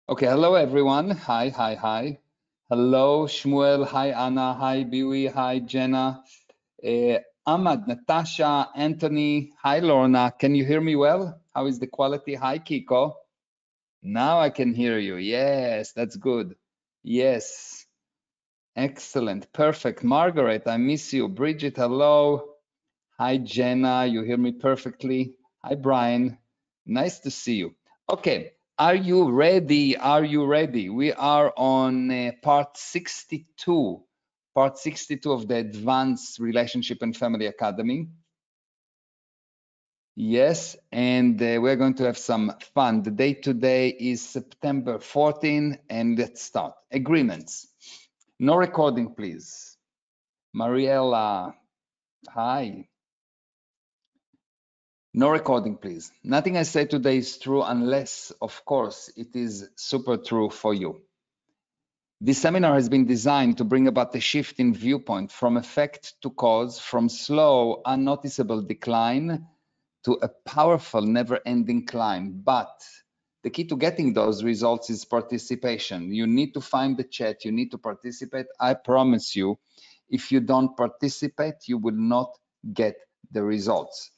Okay, hello everyone. Hi, hi, hi. Hello, Shmuel. Hi, Anna. Hi, Biwi. Hi, Jenna. Ahmad, Natasha, Anthony. Hi, Lorna. Can you hear me well? How is the quality? Hi, Kiko. Now I can hear you. Yes, that's good. Yes, excellent. Perfect. Margaret, I miss you. Bridget, hello. Hi, Jenna. You hear me perfectly. Hi, Brian. Nice to see you. Okay. Are you ready? Are you ready? We are on part 62, part 62 of the Advanced Relationship and Family Academy. Yes, and we're going to have some fun. The date today is September 14, and let's start. Agreements. No recording, please. Mariella, hi. No recording, please. Nothing I say today is true unless, of course, it is super true for you. This seminar has been designed to bring about a shift in viewpoint from effect to cause, from slow, unnoticeable decline to a powerful, never-ending climb. But the key to getting those results is participation. You need to find the chat. You need to participate. I promise you, if you don't participate, you will not get the results.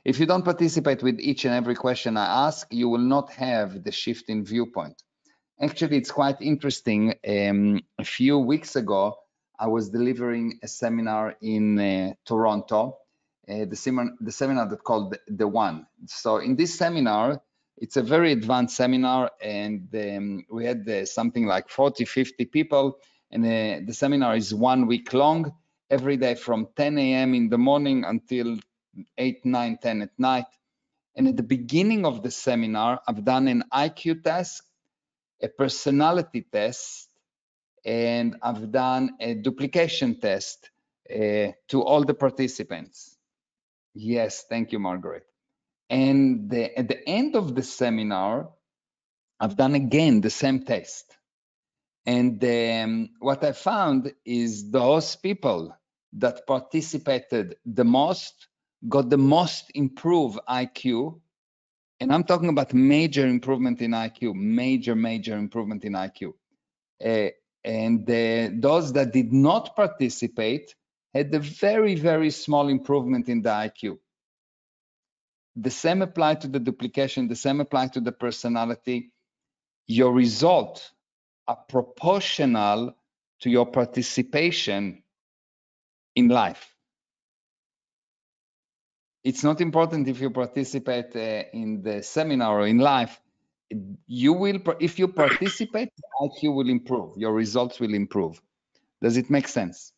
If you don't participate with each and every question I ask, you will not have the shift in viewpoint. Actually, it's quite interesting. A few weeks ago, I was delivering a seminar in Toronto, the seminar that called The One. So in this seminar, it's a very advanced seminar, and we had something like 40, 50 people, and the seminar is 1 week long, every day from 10 a.m. in the morning until 8, 9, 10 at night. And at the beginning of the seminar, I've done an IQ test, a personality test, and I've done a duplication test to all the participants. Yes, thank you, Margaret. And at the end of the seminar, I've done again the same test. And what I found is those people that participated the most got the most improved IQ. And I'm talking about major improvement in IQ, major improvement in IQ. And those that did not participate had a very small improvement in the IQ. The same applied to the duplication, the same applied to the personality. Your results are proportional to your participation in life. It's not important if you participate in the seminar or in life. You will, if you participate, IQ will improve. Your results will improve. Does it make sense?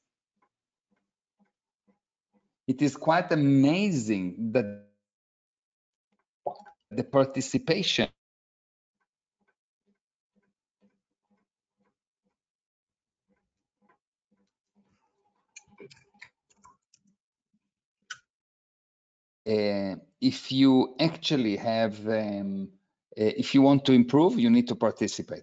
It is quite amazing that the participation if you actually have, if you want to improve, you need to participate.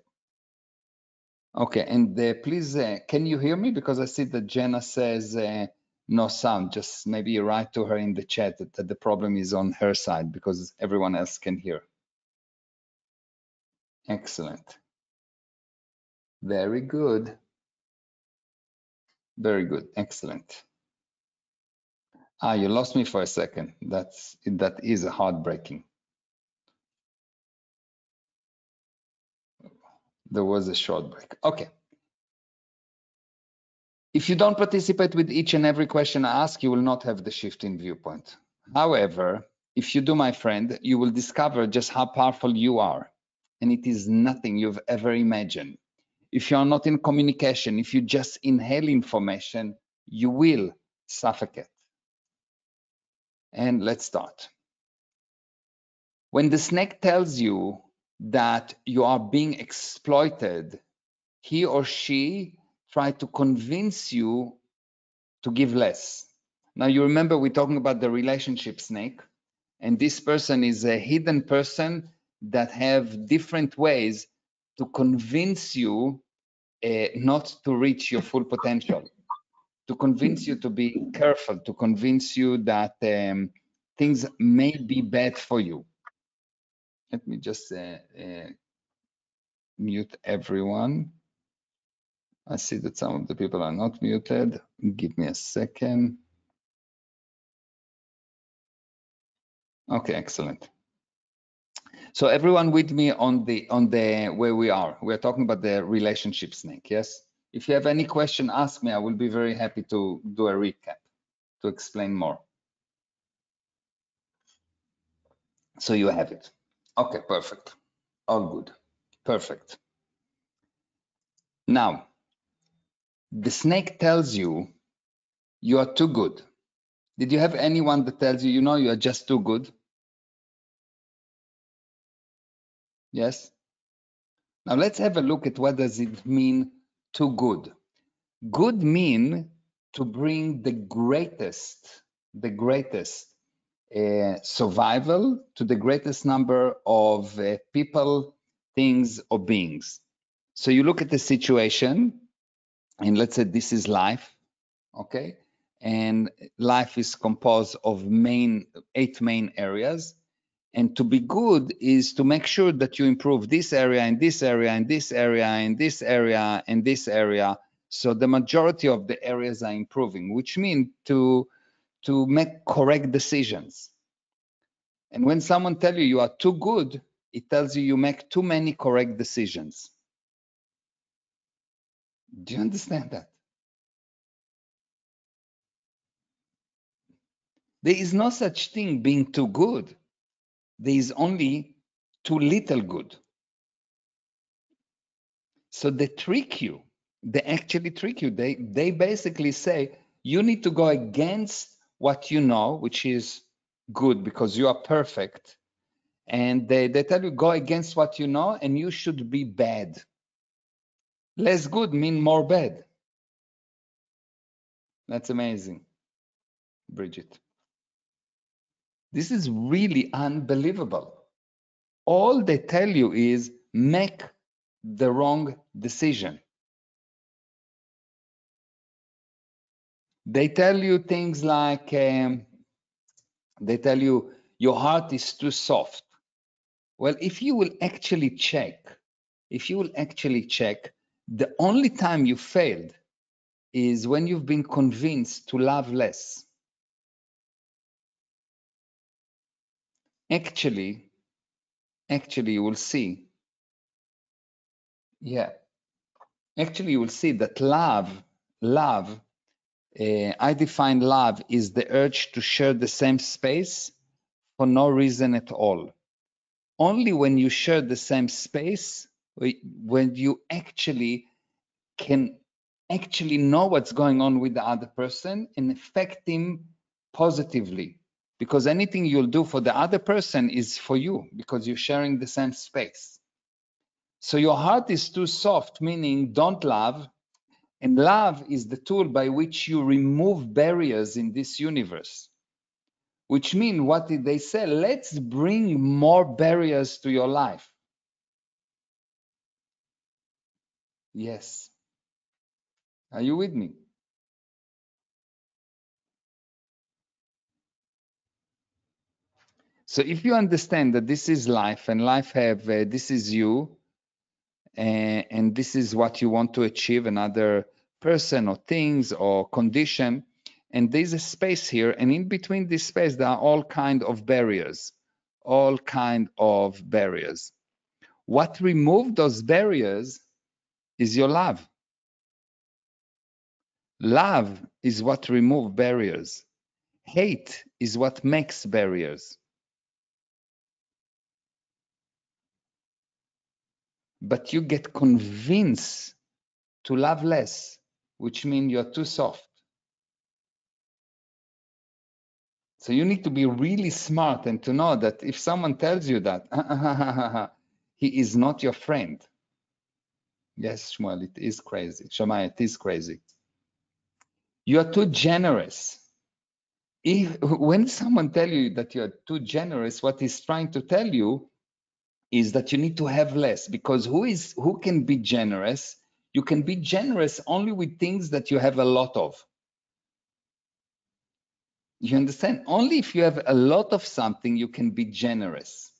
Okay, and please, can you hear me? Because I see that Jenna says no sound. Just maybe write to her in the chat that the problem is on her side because everyone else can hear. Excellent. Very good. Very good. Excellent. Ah, you lost me for a second. That is heartbreaking. There was a short break. Okay. If you don't participate with each and every question I ask, you will not have the shift in viewpoint. However, if you do, my friend, you will discover just how powerful you are. And it is nothing you've ever imagined. If you are not in communication, if you just inhale information, you will suffocate. And let's start. When the snake tells you that you are being exploited, he or she try to convince you to give less. Now, you remember we're talking about the relationship snake, and this person is a hidden person that have different ways to convince you not to reach your full potential, to convince you to be careful, to convince you that things may be bad for you. Let me just mute everyone. I see that some of the people are not muted. Give me a second. Okay, excellent. So everyone with me on the where we are. We're talking about the relationship snake, yes? If you have any question, ask me. I will be very happy to do a recap, to explain more. So you have it. Okay, perfect. All good. Perfect. Now, the snake tells you you are too good. Did you have anyone that tells you, you know, you are just too good? Yes? Now let's have a look at what does it mean too good. Good mean to bring the greatest survival to the greatest number of people, things, or beings. So you look at the situation, and let's say this is life, okay? And life is composed of 8 main areas. And to be good is to make sure that you improve this area and this area and this area and this area and this area. So the majority of the areas are improving, which means to make correct decisions. And when someone tells you you are too good, it tells you you make too many correct decisions. Do you understand that? There is no such thing being too good. There is only too little good. So they trick you. They actually trick you. They basically say you need to go against what you know, which is good because you are perfect. And they tell you go against what you know and you should be bad. Less good mean more bad. That's amazing, Bridget. This is really unbelievable. All they tell you is make the wrong decision. They tell you things like, they tell you your heart is too soft. Well, if you will actually check, the only time you failed is when you've been convinced to love less. Actually, you will see, you will see that love, I define love is the urge to share the same space for no reason at all. Only when you share the same space, when you actually can actually know what's going on with the other person and affect him positively. Because anything you'll do for the other person is for you because you're sharing the same space. So your heart is too soft, meaning don't love. And love is the tool by which you remove barriers in this universe. Which means, what did they say? Let's bring more barriers to your life. Yes. Are you with me? So if you understand that this is life and life have, this is you, and this is what you want to achieve, another person or things or condition, and there's a space here, and in between this space, there are all kind of barriers, What remove those barriers is your love. Love is what remove barriers. Hate is what makes barriers. But you get convinced to love less, which means you're too soft. So you need to be really smart and to know that if someone tells you that, he is not your friend. Yes, Shmuel, it is crazy. Shemai, it is crazy. You are too generous. When someone tells you that you're too generous, what he's trying to tell you is that you need to have less, because who can be generous? You can be generous only with things that you have a lot of. You understand? Only if you have a lot of something, you can be generous.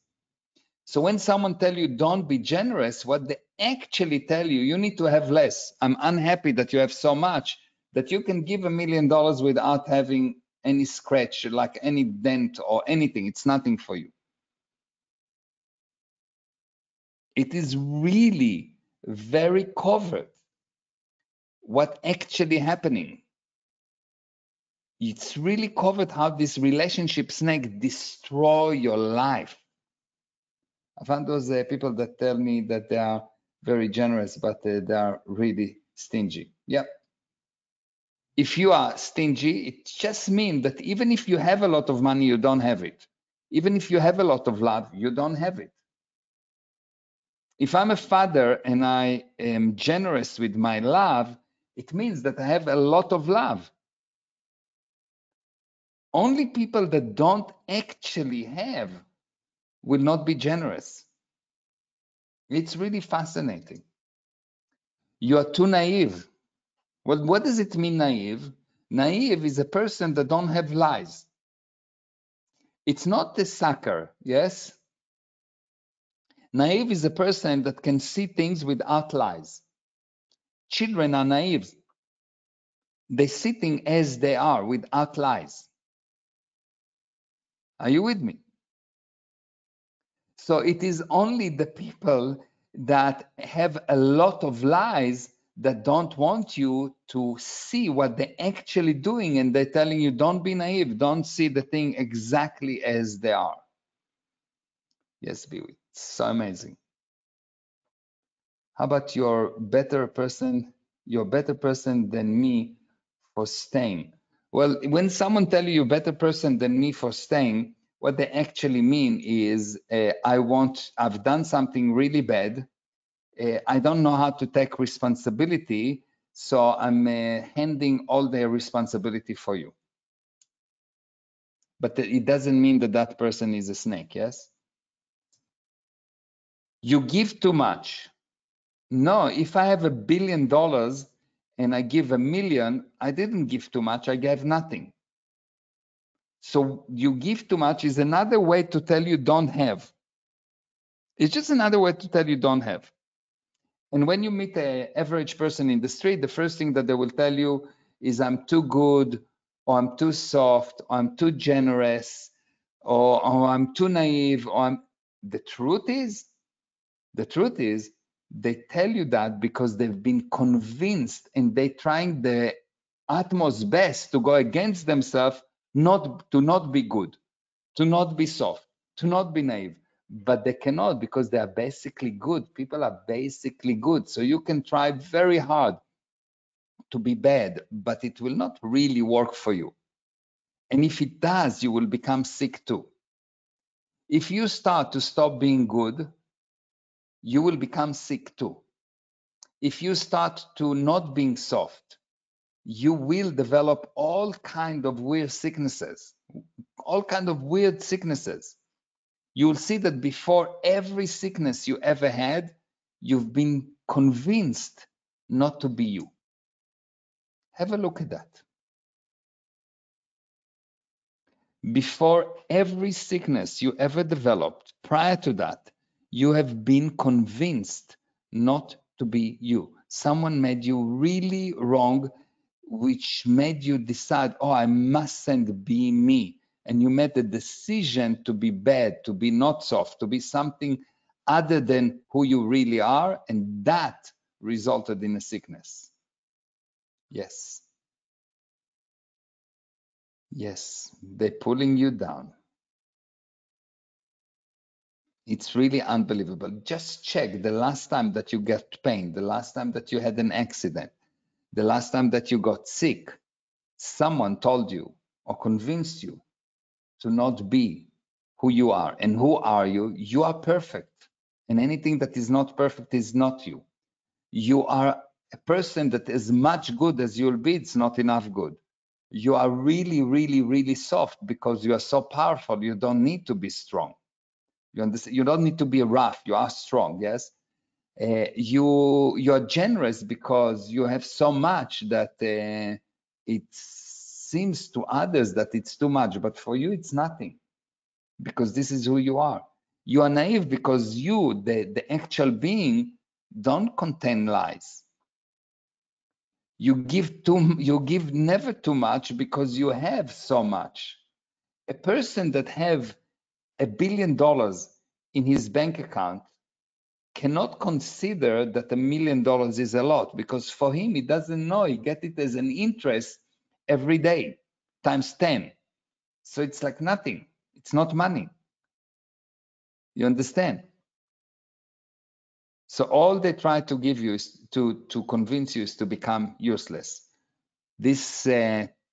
So when someone tell you don't be generous, what they actually tell you, you need to have less. I'm unhappy that you have so much that you can give $1 million without having any scratch, like any dent or anything. It's nothing for you. It is really very covert what actually happening. It's really covered how this relationship snake destroy your life. I found those people that tell me that they are very generous, but they are really stingy. Yeah. If you are stingy, it just means that even if you have a lot of money, you don't have it. Even if you have a lot of love, you don't have it. If I'm a father and I am generous with my love, it means that I have a lot of love. Only people that don't actually have will not be generous. It's really fascinating. You are too naive. Well, what does it mean, naive? Naive is a person that don't have lies. It's not the sucker, yes? Naive is a person that can see things without lies. Children are naive. They see things as they are without lies. Are you with me? So it is only the people that have a lot of lies that don't want you to see what they're actually doing, and they're telling you, don't be naive, don't see the thing exactly as they are. Yes, Biwi, so amazing. How about you're a better person than me for staying? Well, when someone tell you you're a better person than me for staying, what they actually mean is I've done something really bad. I don't know how to take responsibility, so I'm handing all the responsibility for you. But it doesn't mean that that person is a snake, yes? You give too much. No, if I have $1 billion and I give 1,000,000, I didn't give too much, I gave nothing. So you give too much is another way to tell you don't have. It's just another way to tell you don't have. And when you meet an average person in the street, the first thing that they will tell you is I'm too good, or I'm too soft, or I'm too generous, or I'm too naive, or I'm... The truth is, they tell you that because they've been convinced and they're trying the utmost best to go against themselves, to not be good, to not be soft, to not be naive. But they cannot because they are basically good. People are basically good. So you can try very hard to be bad, but it will not really work for you. And if it does, you will become sick too. If you start to stop being good, you will become sick too. If you start to not being soft, you will develop all kind of weird sicknesses, You'll see that before every sickness you ever had, you've been convinced not to be you. Have a look at that. Before every sickness you ever developed, prior to that, you have been convinced not to be you. Someone made you really wrong, which made you decide, oh, I mustn't be me. And you made the decision to be bad, to be not soft, to be something other than who you really are. And that resulted in a sickness. Yes. Yes, they're pulling you down. It's really unbelievable. Just check the last time that you got pain, the last time that you had an accident, the last time that you got sick. Someone told you or convinced you to not be who you are. And who are you? You are perfect. And anything that is not perfect is not you. You are a person that is much good as you'll be, it's not enough good. You are really, really, really soft because you are so powerful. You don't need to be strong. You understand? You don't need to be rough. You are strong. Yes. You are generous because you have so much that it seems to others that it's too much, but for you it's nothing because this is who you are. You are naive because you, the actual being, don't contain lies. You give never too much because you have so much. A person that have $1 billion in his bank account cannot consider that $1 million is a lot, because for him, he doesn't know. He get it as an interest every day times 10. So it's like nothing. It's not money. You understand? So all they try to give you is to convince you is to become useless. This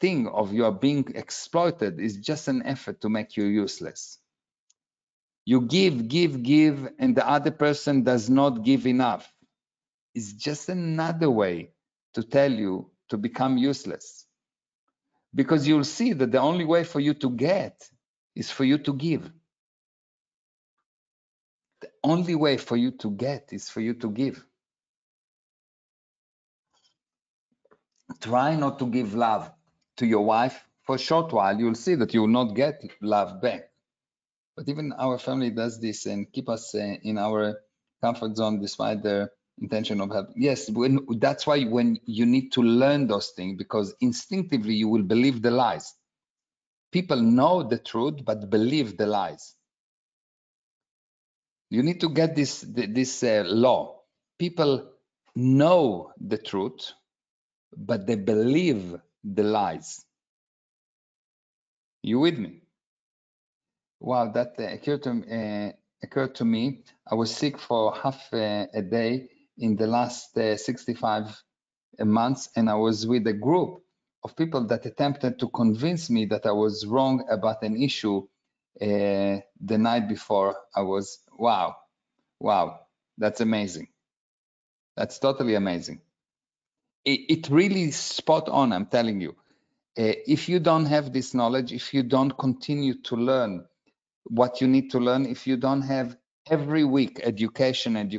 thing of you are being exploited is just an effort to make you useless. You give, and the other person does not give enough. It's just another way to tell you to become useless. Because you'll see that the only way for you to get is for you to give. The only way for you to get is for you to give. Try not to give love to your wife for a short while. You'll see that you will not get love back. But even our family does this and keep us in our comfort zone despite their intention of help. Yes, that's why when you need to learn those things, because instinctively you will believe the lies. People know the truth but believe the lies. You need to get this law. People know the truth, but they believe the lies. You with me? Wow, that occurred to me. I was sick for half a day in the last 65 months, and I was with a group of people that attempted to convince me that I was wrong about an issue the night before. Wow, that's amazing. That's totally amazing. It really spot on, I'm telling you. If you don't have this knowledge, if you don't continue to learn what you need to learn, if you don't have every week education about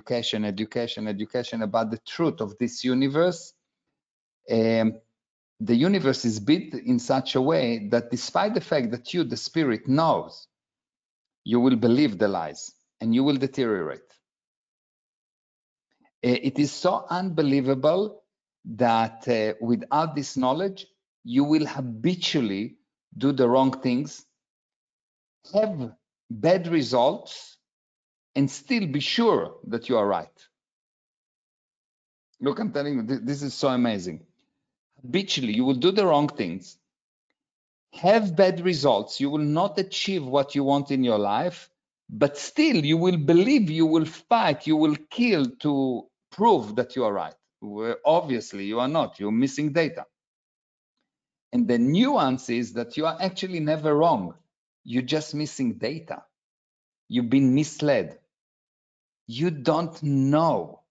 the truth of this universe, the universe is built in such a way that despite the fact that you, the spirit, knows, you will believe the lies and you will deteriorate. It is so unbelievable that without this knowledge, you will habitually do the wrong things, have bad results, and still be sure that you are right. Look, I'm telling you, this is so amazing. Habitually, you will do the wrong things, have bad results, you will not achieve what you want in your life, but still you will believe, you will fight, you will kill to prove that you are right. Where obviously you are not, you're missing data. And the nuance is that you are actually never wrong. You're just missing data. You've been misled. You don't know.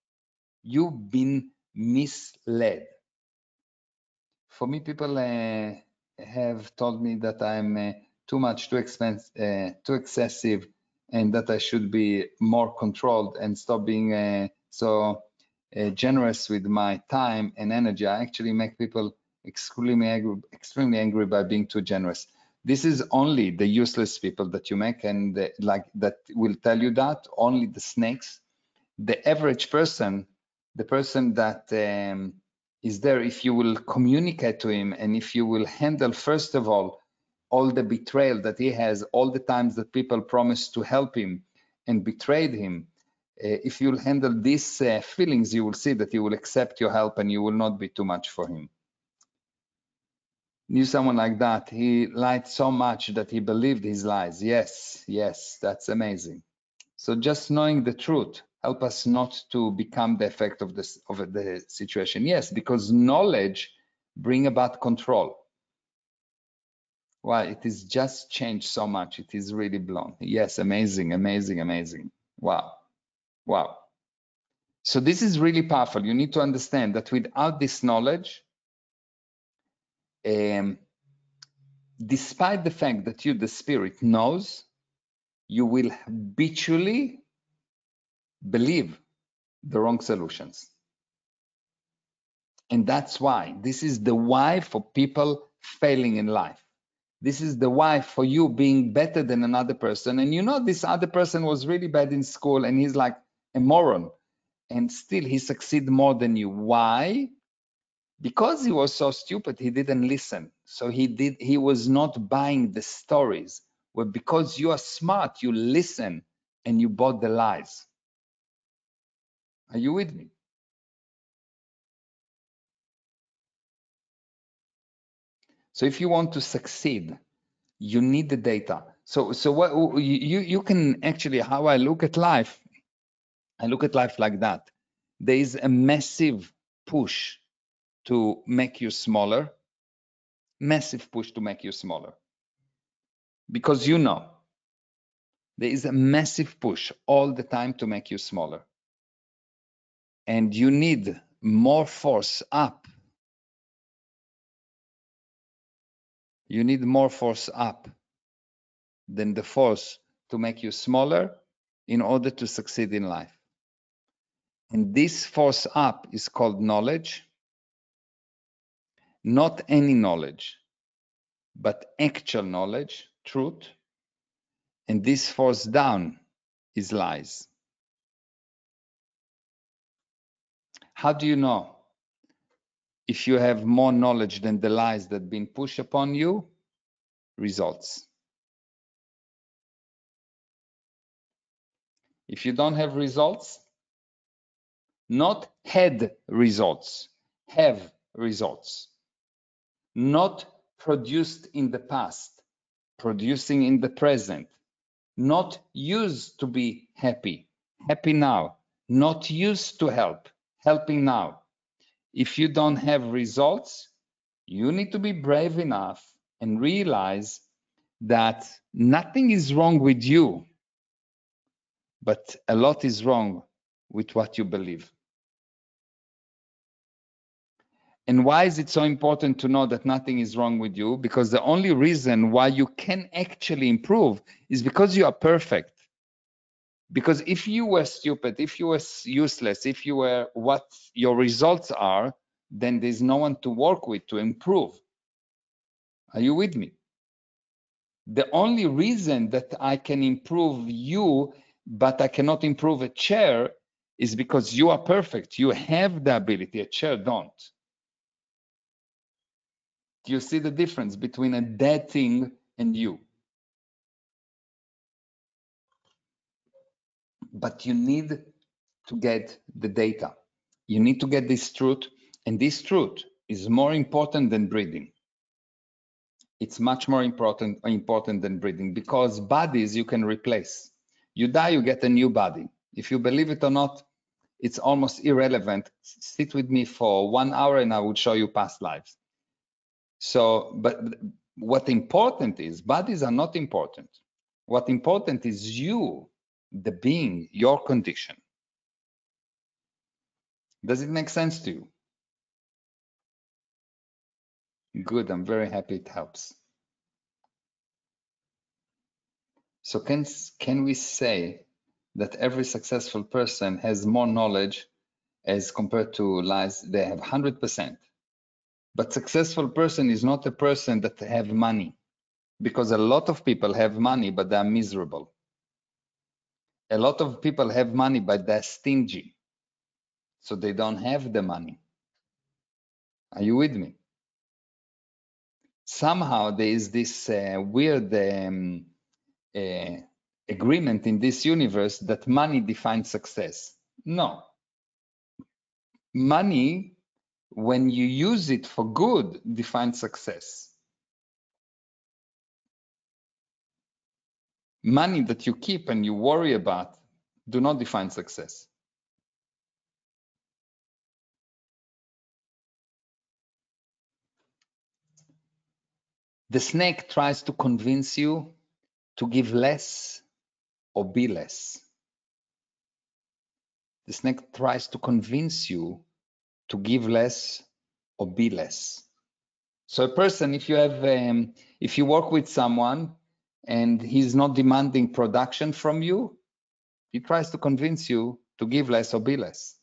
You've been misled. For me, people have told me that I'm too much, too excessive, and that I should be more controlled and stop being so generous with my time and energy. I actually make people extremely angry by being too generous. This is only the useless people that you make, and like that will tell you that only the snakes. The average person, the person that is there, if you will communicate to him and if you will handle, first of all the betrayal that he has, all the times that people promised to help him and betrayed him, if you'll handle these feelings, you will see that he will accept your help and you will not be too much for him. Knew someone like that. He lied so much that he believed his lies. Yes, that's amazing. So just knowing the truth help us not to become the effect of the situation. Yes, because knowledge bring about control. Wow, it is just changed so much. It is really blown. Yes, amazing. Wow. So this is really powerful. You need to understand that without this knowledge, despite the fact that you, the spirit, knows, you will habitually believe the wrong solutions. And that's why this is the why for people failing in life, This is the why for you being better than another person. And you know, this other person was really bad in school and he's like a moron. And still he succeed more than you. Why? Because he was so stupid, he didn't listen. So he was not buying the stories. Well, because you are smart, you listen and you bought the lies. Are you with me? So if you want to succeed, you need the data. So what you can actually, how I look at life, I look at life like that. There is a massive push to make you smaller, massive push to make you smaller. Because you know, there is a massive push all the time to make you smaller. And you need more force up. You need more force up than the force to make you smaller in order to succeed in life. And this force up is called knowledge. Not any knowledge, but actual knowledge, truth. And this force down is lies. How do you know if you have more knowledge than the lies that have been pushed upon you? Results. If you don't have results, not had results, have results. Not produced in the past, producing in the present. Not used to be happy, happy now. Not used to help, helping now. If you don't have results, you need to be brave enough and realize that nothing is wrong with you, but a lot is wrong with what you believe. And why is it so important to know that nothing is wrong with you? Because the only reason why you can actually improve is because you are perfect. Because if you were stupid, if you were useless, if you were what your results are, then there's no one to work with to improve. Are you with me? The only reason that I can improve you, but I cannot improve a chair, is because you are perfect. You have the ability, a chair don't. Do you see the difference between a dead thing and you? But you need to get the data. You need to get this truth, and this truth is more important than breathing. It's much more important than breathing, because bodies you can replace. You die, you get a new body. If you believe it or not, it's almost irrelevant. Sit with me for 1 hour and I will show you past lives. So, but what important is, bodies are not important. What important is you, the being, your condition. Does it make sense to you? Good, I'm very happy it helps. So can we say that every successful person has more knowledge as compared to lies? They have 100%. But successful person is not a person that have money, because a lot of people have money, but they're miserable. A lot of people have money, but they're stingy. So they don't have the money. Are you with me? Somehow there is this weird agreement in this universe that money defines success. No. Money, when you use it for good, defines success. Money that you keep and you worry about do not define success. The snake tries to convince you to give less or be less. The snake tries to convince you to give less or be less. So a person, if you work with someone and he's not demanding production from you, he tries to convince you to give less or be less.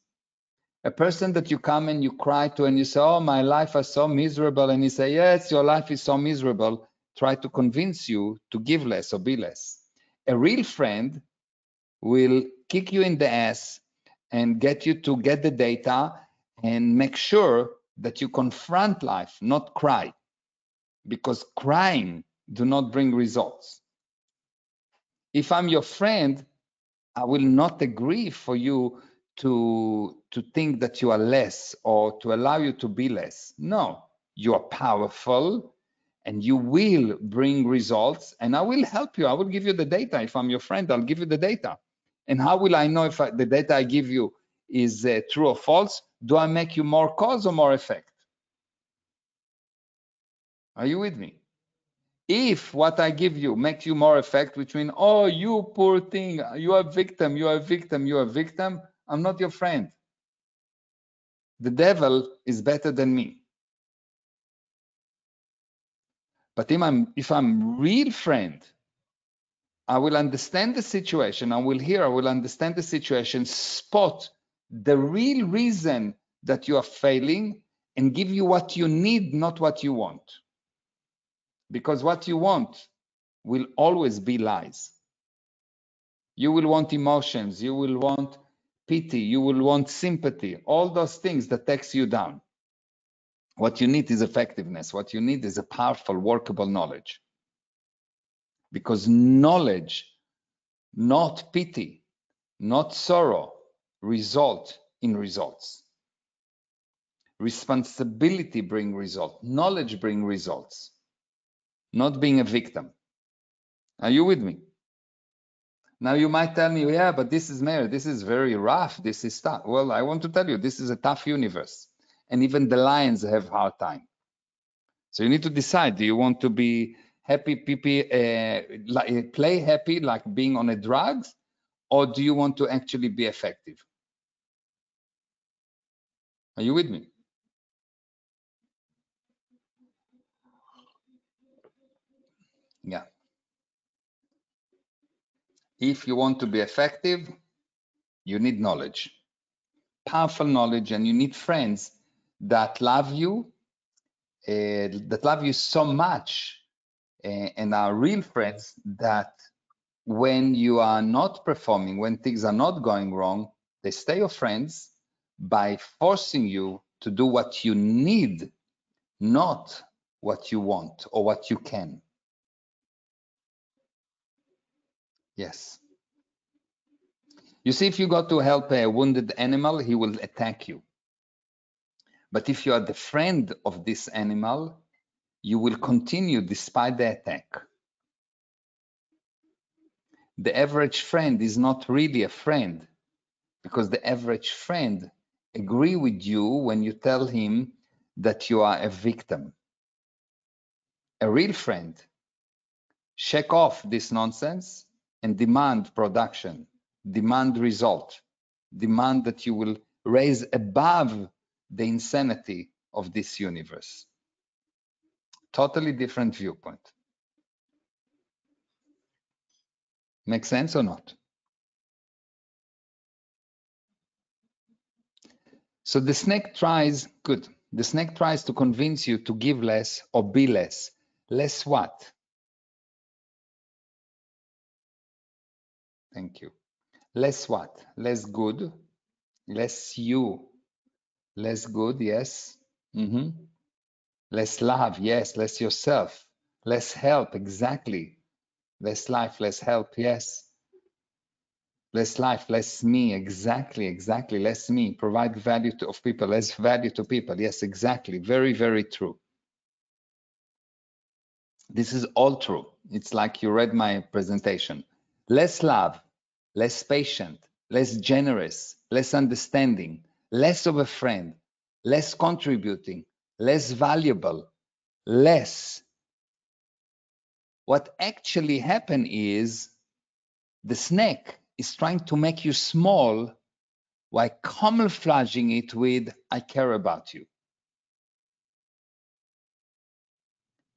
A person that you come and you cry to and you say, oh, my life is so miserable, and he say, yes, your life is so miserable, try to convince you to give less or be less. A real friend will kick you in the ass and get you to get the data and make sure that you confront life, not cry, because crying do not bring results. If I'm your friend, I will not agree for you to think that you are less or to allow you to be less. No, you are powerful and you will bring results, and I will help you. I will give you the data. If I'm your friend, I'll give you the data. And how will I know if the data I give you is true or false? Do I make you more cause or more effect? Are you with me? If what I give you makes you more effect, which means, oh, you poor thing, you are a victim, you are a victim, you are a victim, I'm not your friend. The devil is better than me. But if I'm real friend, I will understand the situation. I will understand the situation, spot the real reason that you are failing, and give you what you need, not what you want. Because what you want will always be lies. You will want emotions, you will want pity, you will want sympathy, all those things that takes you down. What you need is effectiveness. What you need is a powerful, workable knowledge. Because knowledge, not pity, not sorrow, result in results. Responsibility bring results. Knowledge bring results. Not being a victim. Are you with me? Now you might tell me, yeah, but this is Meir, this is very rough, this is tough. Well, I want to tell you, this is a tough universe. And even the lions have a hard time. So you need to decide, do you want to be happy, play happy like being on a drugs, or do you want to actually be effective? Are you with me? Yeah. If you want to be effective, you need knowledge, powerful knowledge, and you need friends that love you so much, and are real friends that when you are not performing, when things are not going wrong, they stay your friends by forcing you to do what you need, not what you want or what you can. Yes. You see, if you go to help a wounded animal, he will attack you. But if you are the friend of this animal, you will continue despite the attack. The average friend is not really a friend, because the average friend agree with you when you tell him that you are a victim. A real friend shake off this nonsense and demand production, demand result, demand that you will raise above the insanity of this universe. Totally different viewpoint. Make sense or not? So the snake tries, good. The snake tries to convince you to give less or be less. Less what? Thank you. Less what? Less good, less you, less good, yes. Less love, yes. Less yourself, less help, exactly. Less life, less help, yes. Less life, less me, exactly. Less me, provide value of people, less value to people, yes, exactly. Very, very true. This is all true. It's like you read my presentation. Less love, less patient, less generous, less understanding, less of a friend, less contributing, less valuable, less. What actually happened is the snake is trying to make you small while camouflaging it with, I care about you.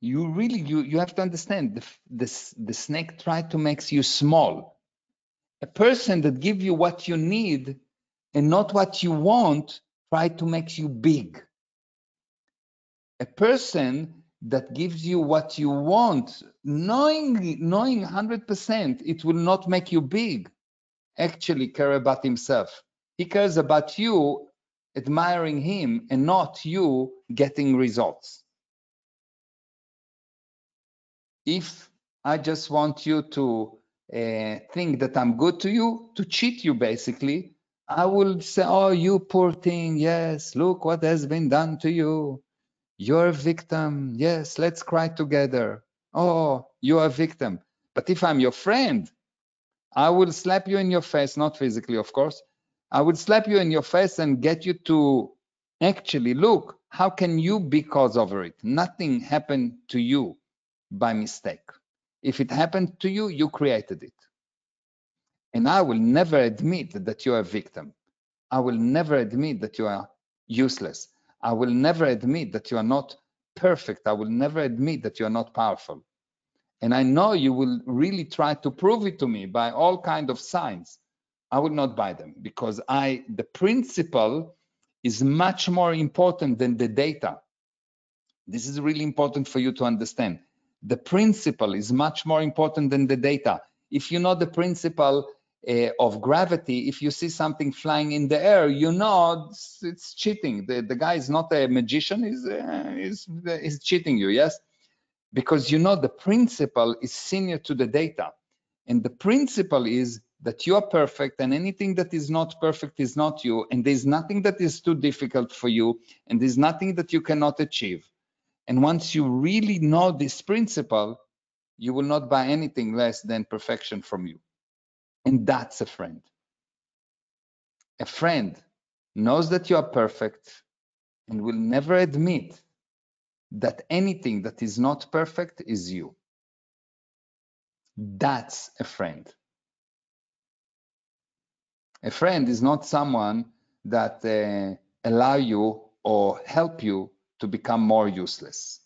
You have to understand, the snake tried to make you small. A person that give you what you need and not what you want try to make you big. A person that gives you what you want, knowing 100% it will not make you big, actually care about himself. He cares about you admiring him and not you getting results. If I just want you to think that I'm good to you, to cheat you basically, I will say, oh, you poor thing, yes, look what has been done to you. You're a victim. Yes, let's cry together. Oh, you're a victim. But if I'm your friend, I will slap you in your face, not physically, of course. I would slap you in your face and get you to actually look, how can you be cause over it? Nothing happened to you by mistake. If it happened to you, you created it. And I will never admit that you're a victim. I will never admit that you are useless. I will never admit that you are not perfect. I will never admit that you are not powerful. And I know you will really try to prove it to me by all kinds of signs. I will not buy them because the principle is much more important than the data. This is really important for you to understand. The principle is much more important than the data. If you know the principle of gravity, if you see something flying in the air, you know it's cheating. The guy is not a magician, he's cheating you, yes? Because you know the principle is senior to the data. And the principle is that you are perfect and anything that is not perfect is not you. And there's nothing that is too difficult for you. And there's nothing that you cannot achieve. And once you really know this principle, you will not buy anything less than perfection from you. And that's a friend. A friend knows that you are perfect and will never admit that anything that is not perfect is you. That's a friend. A friend is not someone that allow you or help you to become more useless.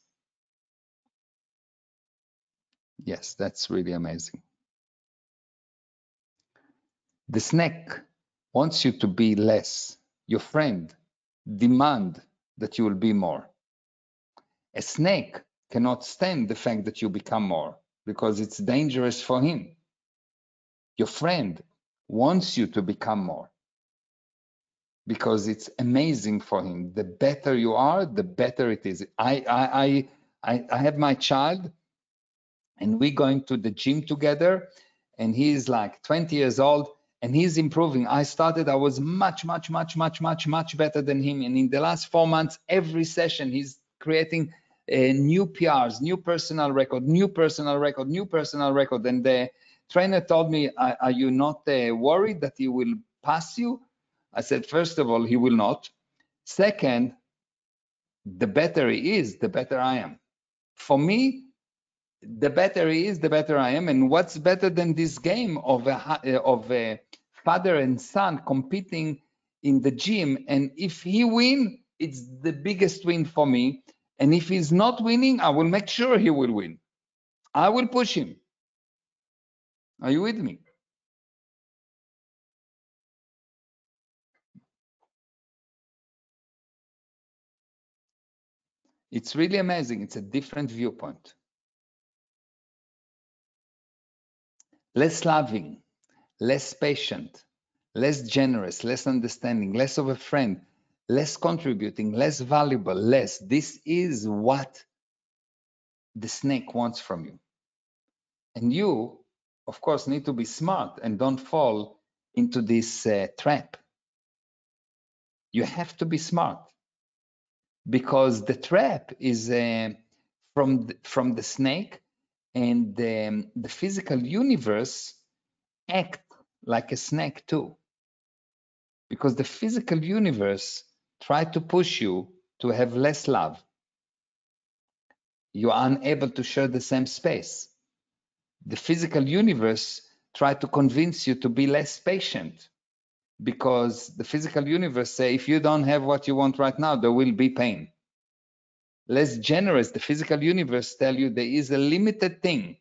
Yes, that's really amazing. The snake wants you to be less. Your friend demand that you will be more. A snake cannot stand the fact that you become more because it's dangerous for him. Your friend wants you to become more because it's amazing for him. The better you are, the better it is. I have my child and we're going to the gym together and he's like 20 years old and he's improving. I was much better than him. And in the last 4 months, every session, he's creating new PRs, new personal record. And the trainer told me, are you not worried that he will pass you? I said, first of all, he will not. Second, the better he is, the better I am. For me, the better he is, the better I am. And what's better than this game of a father and son competing in the gym? And if he win, it's the biggest win for me. And if he's not winning, I will make sure he will win. I will push him. Are you with me? It's really amazing. It's a different viewpoint. Less loving, less patient, less generous, less understanding, less of a friend, less contributing, less valuable, less. This is what the snake wants from you. And you, of course, need to be smart and don't fall into this trap. You have to be smart because the trap is from the snake, and the physical universe act like a snake too. Because the physical universe try to push you to have less love. You are unable to share the same space. The physical universe try to convince you to be less patient because the physical universe say, if you don't have what you want right now, there will be pain. Less generous, the physical universe tell you there is a limited thing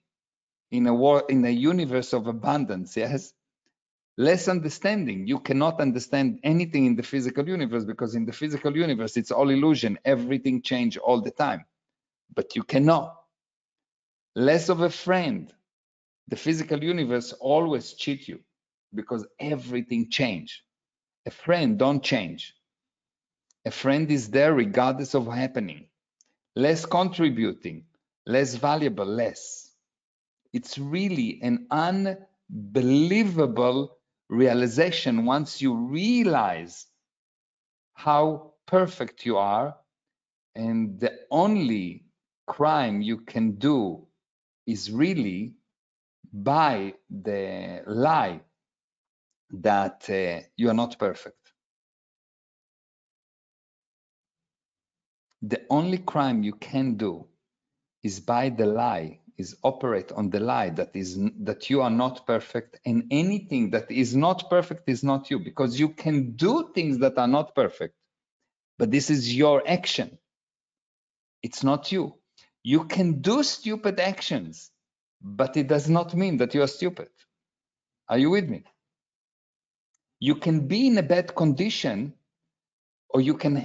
in a universe of abundance, yes? Less understanding, you cannot understand anything in the physical universe because in the physical universe, it's all illusion. Everything change all the time. but you cannot. Less of a friend. The physical universe always cheat you because everything change. A friend don't change. A friend is there regardless of happening. Less contributing, less valuable, less. It's really an unbelievable realization once you realize how perfect you are, and the only crime you can do is really by the lie that you are not perfect. The only crime you can do is by the lie, is operate on the lie that you are not perfect, and anything that is not perfect is not you, because you can do things that are not perfect, but this is your action. It's not you. You can do stupid actions, but it does not mean that you are stupid. Are you with me? You can be in a bad condition, or you can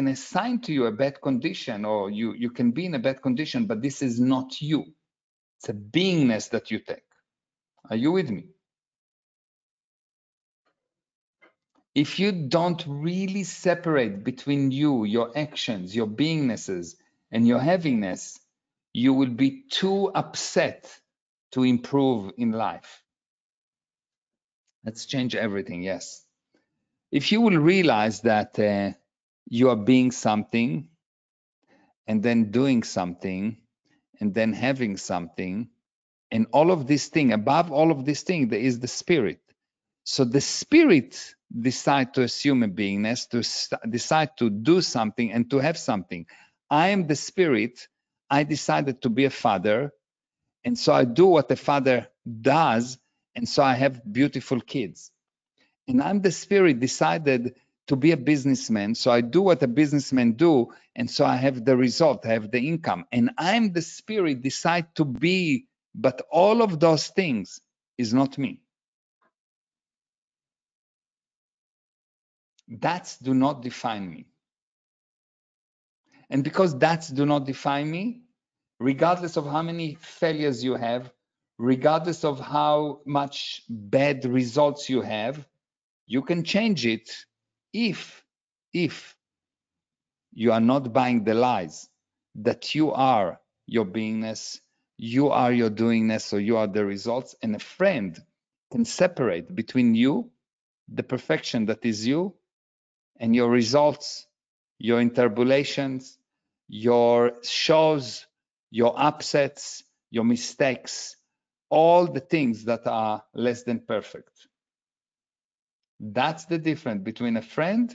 assign to you a bad condition, or you can be in a bad condition, but this is not you. It's a beingness that you take. Are you with me? If you don't really separate between you, your actions, your beingnesses, and your heaviness, you will be too upset to improve in life. Let's change everything, yes. If you will realize that you are being something, and then doing something, and then having something, and all of this thing, above all of this thing, there is the spirit. So the spirit decide to assume a beingness, to decide to do something and to have something. I am the spirit. I decided to be a father, and so I do what a father does, and so I have beautiful kids. And I'm the spirit decided to be a businessman, so I do what a businessman do, and so I have the result, I have the income. And I'm the spirit decide to be, but all of those things is not me. That's do not define me. And because that's do not define me, regardless of how many failures you have, regardless of how much bad results you have, you can change it if you are not buying the lies that you are your beingness, you are your doingness, or you are the results. And a friend can separate between you, the perfection that is you, and your results, your interbulations, your shows, your upsets, your mistakes, all the things that are less than perfect. That's the difference between a friend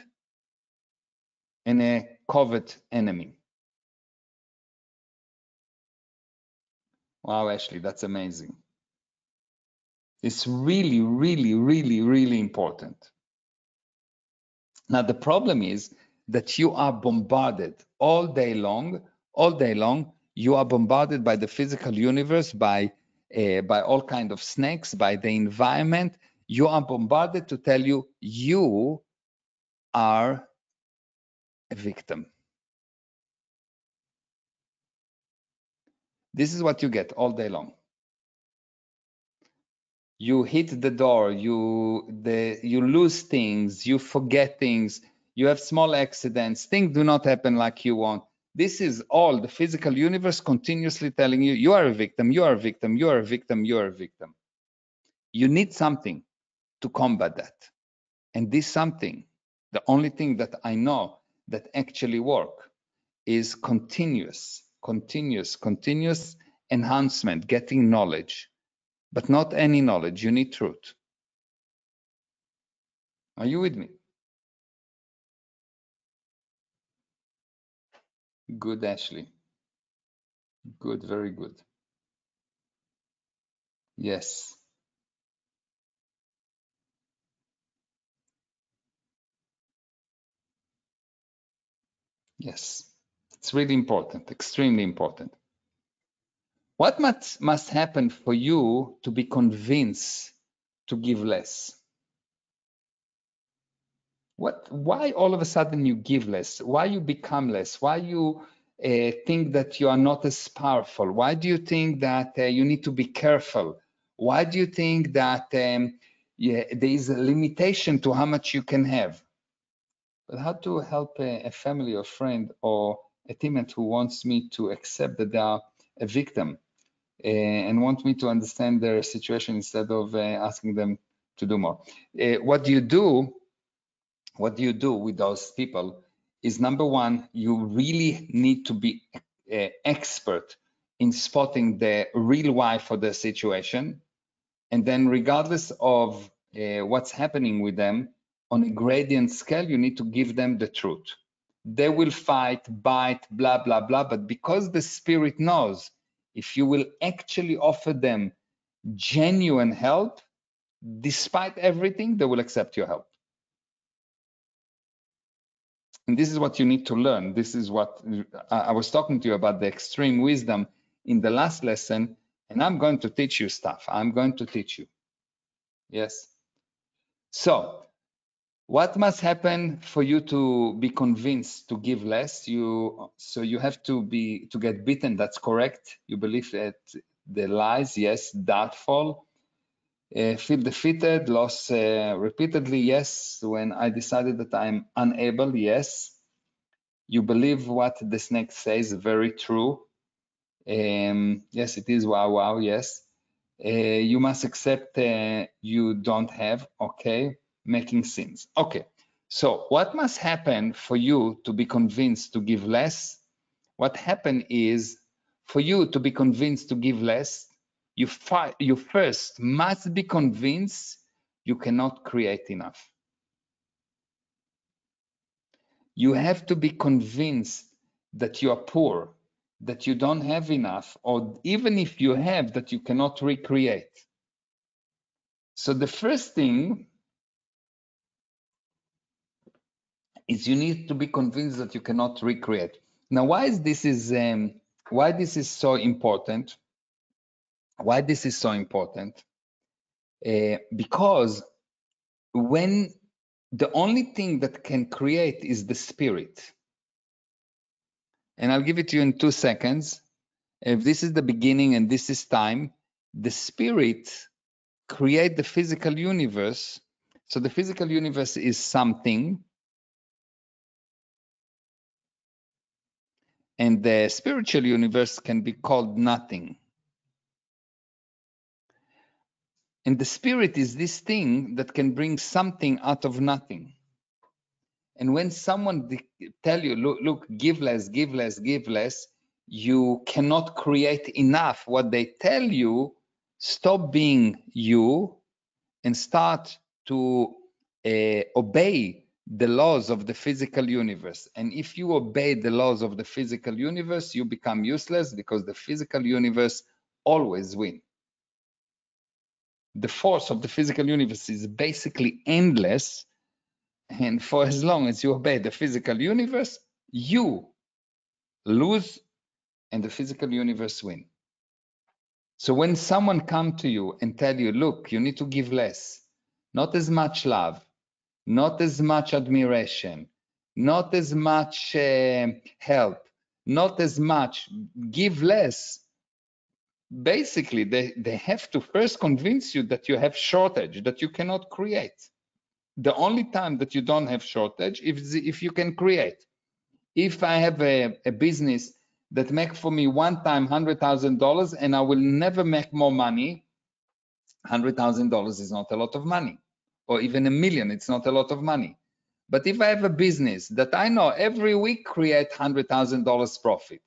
and a covert enemy. Wow, Ashley, that's amazing. It's really, really, really, really important. Now, the problem is that you are bombarded all day long, you are bombarded by the physical universe, by all kinds of snakes, by the environment. You are bombarded to tell you, you are a victim. This is what you get all day long. You hit the door, you lose things, you forget things, you have small accidents, things do not happen like you want. This is all the physical universe continuously telling you, you are a victim, you are a victim, you are a victim, you are a victim. You need something to combat that. And this something, the only thing that I know that actually work is continuous enhancement, getting knowledge. But not any knowledge, you need truth. Are you with me? Good, Ashley. Good, very good. Yes, yes. It's really important, extremely important. What must happen for you to be convinced to give less? Why all of a sudden you give less? Why you become less? Why you think that you are not as powerful? Why do you think that you need to be careful? Why do you think that there is a limitation to how much you can have? But how to help a family or friend or a teammate who wants me to accept that they are a victim and want me to understand their situation instead of asking them to do more? What do you do with those people is, number one, you really need to be expert in spotting the real why for the situation. And then regardless of what's happening with them, on a gradient scale, you need to give them the truth. They will fight, bite, blah, blah, blah. But because the spirit knows, if you will actually offer them genuine help, despite everything, they will accept your help. And this is what you need to learn. This is what I was talking to you about, the extreme wisdom in the last lesson. And I'm going to teach you stuff. I'm going to teach you. Yes. So what must happen for you to be convinced to give less? So you have to get bitten. That's correct. You believe that the lies, yes. Doubtful. Feel defeated, lost repeatedly, yes. When I decided that I'm unable, yes. You believe what the snake says, very true. Yes, it is, wow, wow, yes. You must accept you don't have, okay. Making sense. Okay, so what must happen for you to be convinced to give less? What happened is, for you to be convinced to give less, you first must be convinced you cannot create enough. You have to be convinced that you are poor, that you don't have enough, or even if you have, that you cannot recreate. So the first thing is you need to be convinced that you cannot recreate. Now, why this is so important? Why this is so important? Because when the only thing that can create is the spirit, and I'll give it to you in 2 seconds. If this is the beginning and this is time, the spirit create the physical universe. So the physical universe is something, and the spiritual universe can be called nothing. And the spirit is this thing that can bring something out of nothing. And when someone tell you, look, give less, give less, give less, you cannot create enough. What they tell you, stop being you and start to obey the laws of the physical universe. And if you obey the laws of the physical universe, you become useless, because the physical universe always wins. The force of the physical universe is basically endless. And for as long as you obey the physical universe, you lose and the physical universe wins. So when someone comes to you and tell you, look, you need to give less, not as much love, not as much admiration, not as much help, not as much, give less. Basically, they have to first convince you that you have shortage, that you cannot create. The only time that you don't have shortage is if you can create. If I have a business that make for me one time $100,000 and I will never make more money, $100,000 is not a lot of money, or even $1 million, it's not a lot of money. But if I have a business that I know every week create $100,000 profit,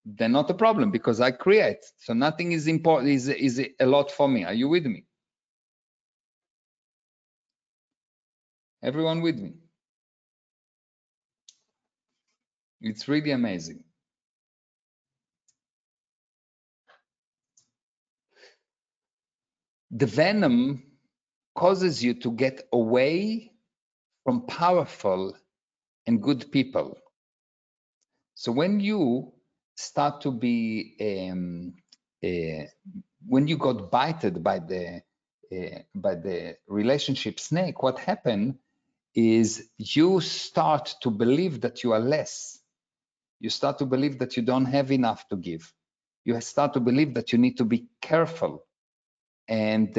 then not a problem, because I create. So nothing is important, is a lot for me. Are you with me? Everyone with me? It's really amazing. The venom causes you to get away from powerful and good people. So when you start to be, when you got bited by the relationship snake, what happened is you start to believe that you are less. You start to believe that you don't have enough to give. You start to believe that you need to be careful. And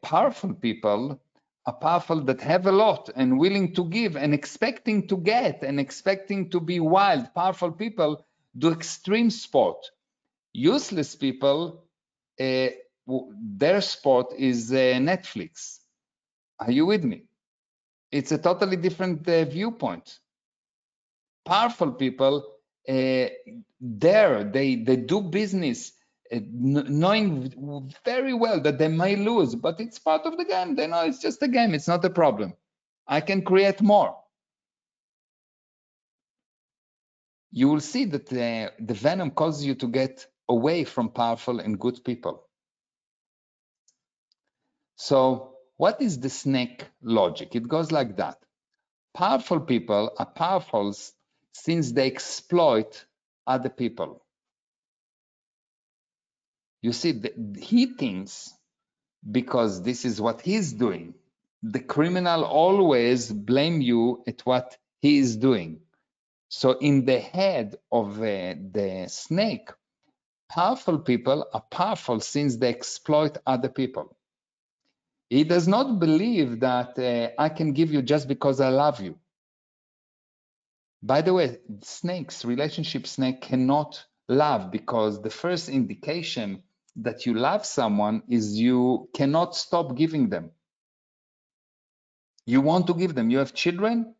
powerful people are powerful that have a lot and willing to give and expecting to get and expecting to be wild. Powerful people do extreme sport. Useless people, their sport is Netflix. Are you with me? It's a totally different viewpoint. Powerful people, they do business knowing very well that they may lose, but it's part of the game. They know it's just a game. It's not a problem. I can create more. You will see that the venom causes you to get away from powerful and good people. So what is the snake logic? It goes like that. Powerful people are powerful since they exploit other people. You see, he thinks because this is what he's doing. The criminal always blame you at what he is doing. So in the head of the snake, powerful people are powerful since they exploit other people. He does not believe that I can give you just because I love you. By the way, snakes, relationship snake cannot love because the first indication that you love someone is you cannot stop giving them. You want to give them. You have children,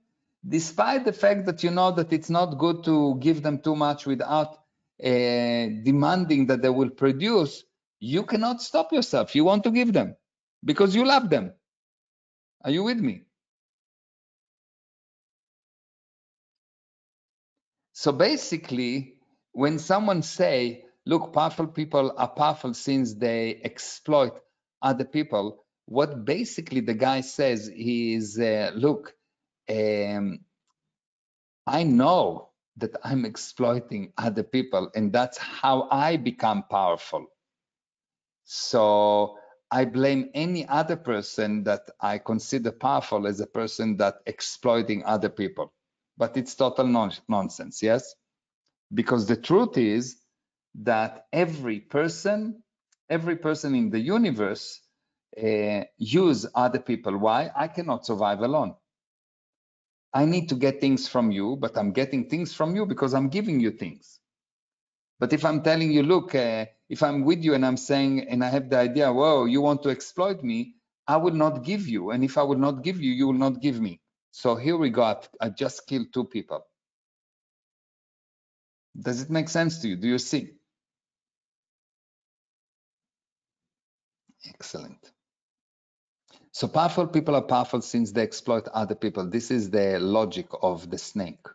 despite the fact that you know that it's not good to give them too much without demanding that they will produce, you cannot stop yourself. You want to give them because you love them. Are you with me? So basically, when someone say, look, powerful people are powerful since they exploit other people, what basically the guy says is, look, I know that I'm exploiting other people, and that's how I become powerful. So I blame any other person that I consider powerful as a person that exploiting other people. But it's total nonsense, yes? Because the truth is that every person in the universe use other people. Why? I cannot survive alone. I need to get things from you, but I'm getting things from you because I'm giving you things. But if I'm telling you, look, if I'm with you and I'm saying, and I have the idea, whoa, you want to exploit me, I will not give you. And if I will not give you, you will not give me. So here we go. I just killed two people. Does it make sense to you? Do you see? Excellent. So powerful people are powerful since they exploit other people. This is the logic of the snake.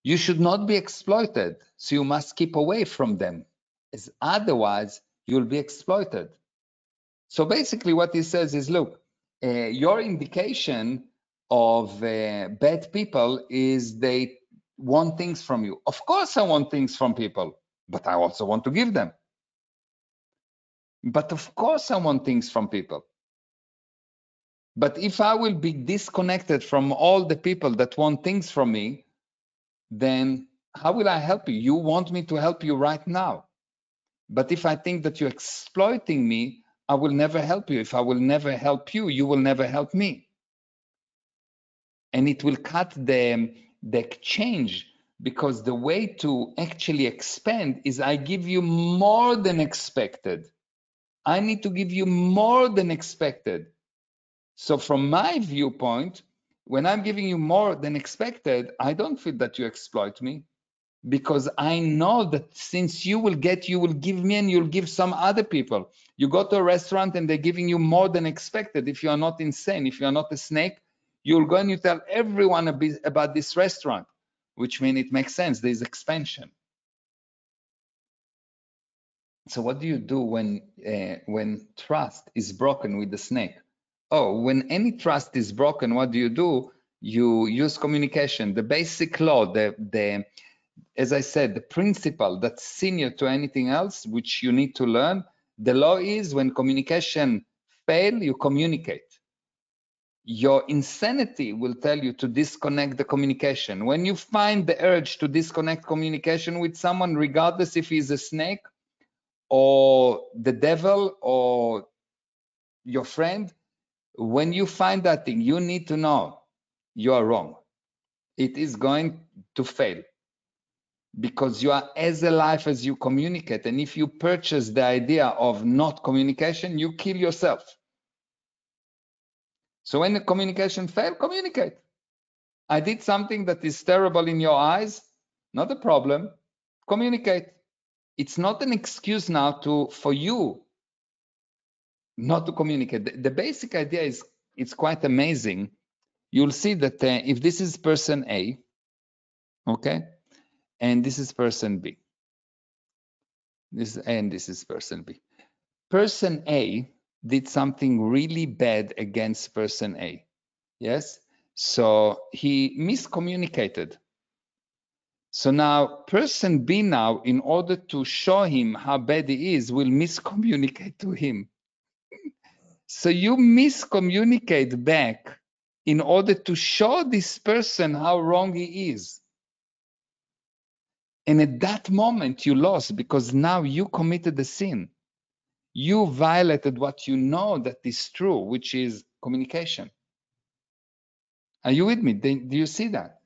You should not be exploited, so you must keep away from them, as otherwise you'll be exploited. So basically what he says is, look, your indication of bad people is they want things from you. Of course I want things from people, but I also want to give them. But of course I want things from people. But if I will be disconnected from all the people that want things from me, then how will I help you? You want me to help you right now. But if I think that you're exploiting me, I will never help you. If I will never help you, you will never help me. And it will cut the exchange, because the way to actually expand is I give you more than expected. I need to give you more than expected. So from my viewpoint, when I'm giving you more than expected, I don't feel that you exploit me, because I know that since you will give me and you'll give some other people. You go to a restaurant and they're giving you more than expected. If you are not insane, if you are not a snake, you'll go and you tell everyone about this restaurant, which means it makes sense. There's expansion. So what do you do when trust is broken with the snake? Oh, when any trust is broken, what do? You use communication. The basic law, as I said, the principle that's senior to anything else, which you need to learn, the law is when communication fail, you communicate. Your insanity will tell you to disconnect the communication. When you find the urge to disconnect communication with someone, regardless if he's a snake or the devil or your friend, when you find that thing, you need to know you are wrong. It is going to fail because you are as alive as you communicate. And if you purchase the idea of not communication, you kill yourself. So when the communication fails, communicate. I did something that is terrible in your eyes, not a problem. Communicate. It's not an excuse now for you not to communicate. The basic idea is it's quite amazing. You'll see that if this is person A, okay, and this is person B, this is person B. Person A did something really bad against person A. Yes, so he miscommunicated. So now person B now, in order to show him how bad he is, will miscommunicate to him. So you miscommunicate back in order to show this person how wrong he is. And at that moment you lost because now you committed the sin. You violated what you know that is true, which is communication. Are you with me? Do you see that?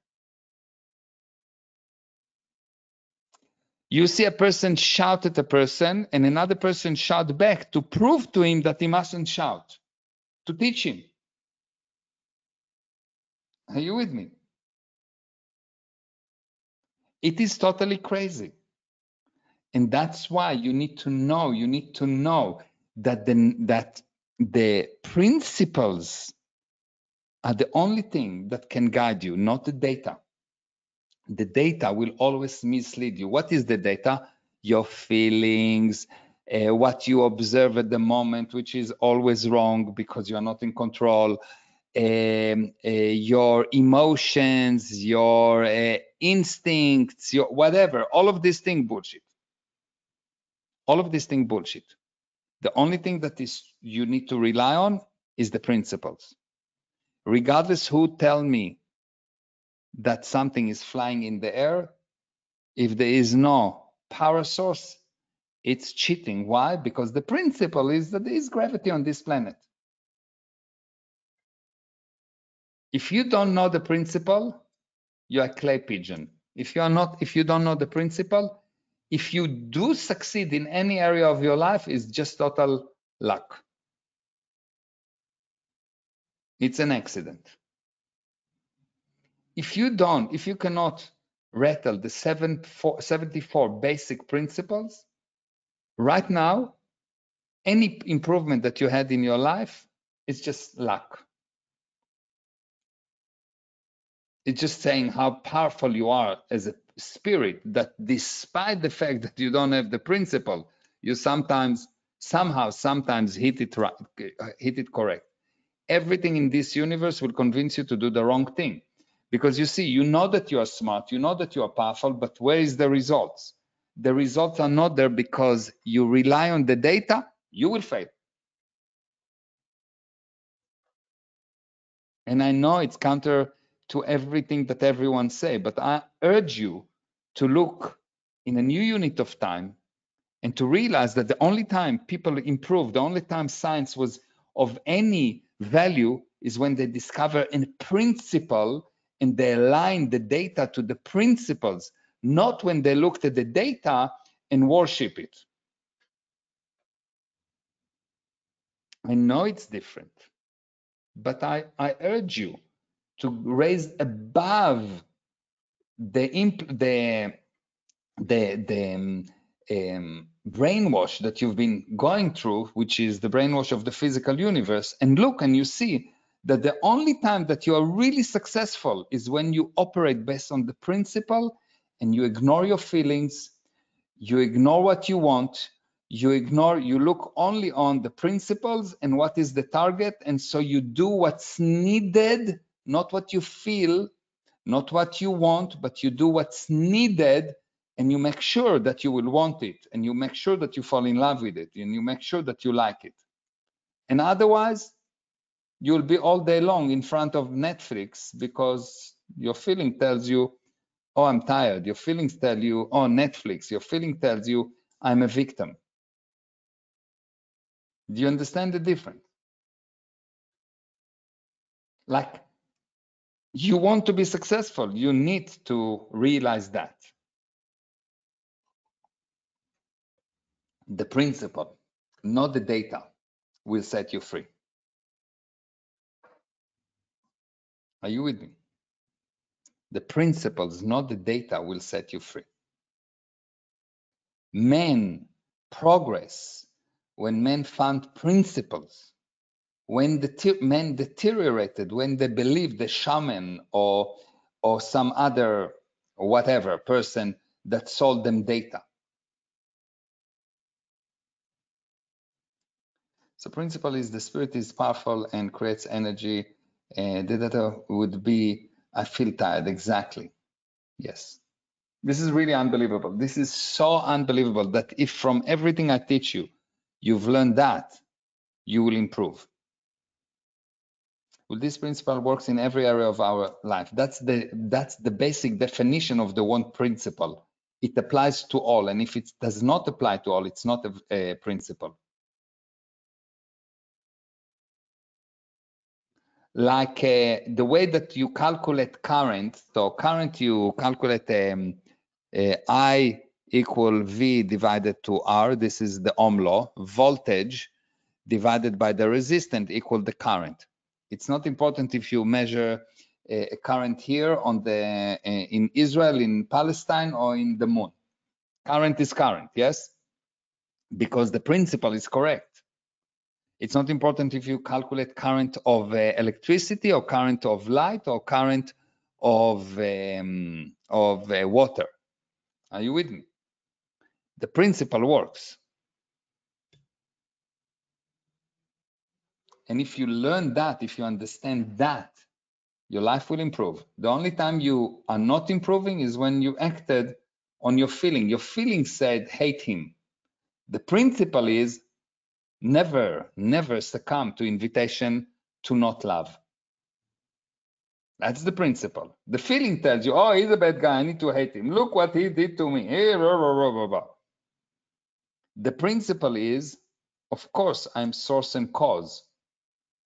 You see a person shout at a person and another person shout back to prove to him that he mustn't shout, to teach him. Are you with me? It is totally crazy. And that's why you need to know that the principles are the only thing that can guide you, not the data. The data will always mislead you. What is the data? Your feelings, what you observe at the moment, which is always wrong because you're not in control, your emotions, your instincts, your whatever, all of these things bullshit. All of these things bullshit. The only thing that is you need to rely on is the principles. Regardless who tell me that something is flying in the air, if there is no power source, it's cheating. Why? Because the principle is that there is gravity on this planet. If you don't know the principle, you're a clay pigeon. If you don't know the principle, if you do succeed in any area of your life, it's just total luck. It's an accident. If you cannot rattle the 74 basic principles, right now, any improvement that you had in your life is just luck. It's just saying how powerful you are as a spirit, that despite the fact that you don't have the principle, you sometimes hit it correct. Everything in this universe will convince you to do the wrong thing. Because you see, you know that you are smart, you know that you are powerful, but where is the results? The results are not there because you rely on the data, you will fail. And I know it's counter to everything that everyone say, but I urge you to look in a new unit of time and to realize that the only time people improve, the only time science was of any value is when they discover a principle and they align the data to the principles, not when they looked at the data and worship it. I know it's different, but I urge you to raise above the brainwash that you've been going through, which is the brainwash of the physical universe, and look and you see that the only time that you are really successful is when you operate based on the principle and you ignore your feelings, you ignore what you want, you look only on the principles and what is the target, and so you do what's needed, not what you feel, not what you want, but you do what's needed, and you make sure that you will want it, and you make sure that you fall in love with it, and you make sure that you like it. And otherwise, You'll be all day long in front of Netflix because your feeling tells you, oh, I'm tired. Your feelings tell you, oh, Netflix. Your feeling tells you, I'm a victim. Do you understand the difference? Like, you want to be successful. You need to realize that. The principle, not the data, will set you free. Are you with me? The principles, not the data, will set you free. Men progress when men found principles. When the men deteriorated, when they believed the shaman or some other whatever person that sold them data. So principle is the spirit is powerful and creates energy. The data would be, I feel tired. Exactly. Yes. This is really unbelievable. This is so unbelievable that if from everything I teach you, you've learned that, you will improve. Well, this principle works in every area of our life. That's the basic definition of the one principle. It applies to all, and if it does not apply to all, it's not a principle. Like the way that you calculate current, so current you calculate I equal V divided to R, this is the Ohm law, voltage divided by the resistance equal the current. It's not important if you measure a current here on the in Israel, in Palestine, or in the moon. Current is current, yes? Because the principle is correct. It's not important if you calculate current of electricity or current of light or current of water. Are you with me? The principle works. And if you learn that, if you understand that, your life will improve. The only time you are not improving is when you acted on your feeling. Your feeling said, hate him. The principle is never, never succumb to invitation to not love. That's the principle. The feeling tells you, oh, he's a bad guy. I need to hate him. Look what he did to me. The principle is, of course, I'm source and cause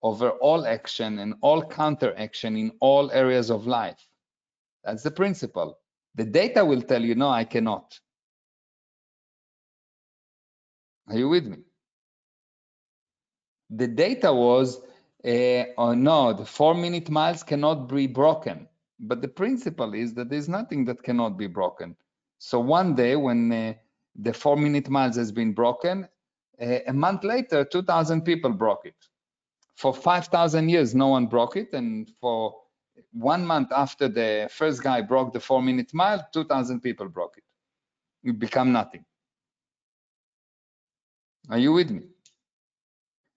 over all action and all counteraction in all areas of life. That's the principle. The data will tell you, no, I cannot. Are you with me? The data was, oh no, the 4-minute miles cannot be broken. But the principle is that there's nothing that cannot be broken. So one day when the 4-minute miles has been broken, a month later, 2,000 people broke it. For 5,000 years, no one broke it. And for 1 month after the first guy broke the 4-minute mile, 2,000 people broke it. It became nothing. Are you with me?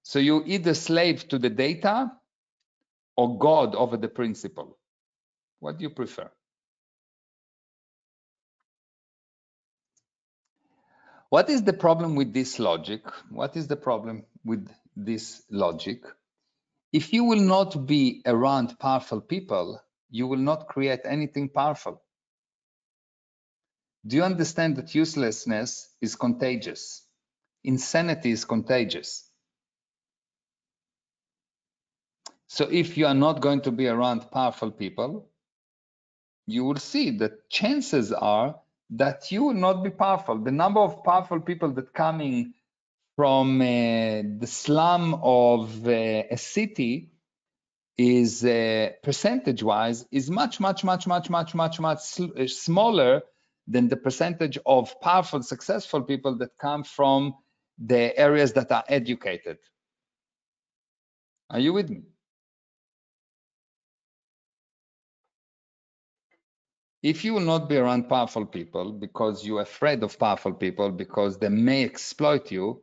So you either slave to the data or God over the principle. What do you prefer? What is the problem with this logic? What is the problem with this logic? If you will not be around powerful people, you will not create anything powerful. Do you understand that uselessness is contagious? Insanity is contagious. So if you are not going to be around powerful people, you will see that chances are that you will not be powerful. The number of powerful people that coming from the slum of a city is percentage-wise is much smaller than the percentage of powerful, successful people that come from the areas that are educated. Are you with me? If you will not be around powerful people because you're afraid of powerful people because they may exploit you,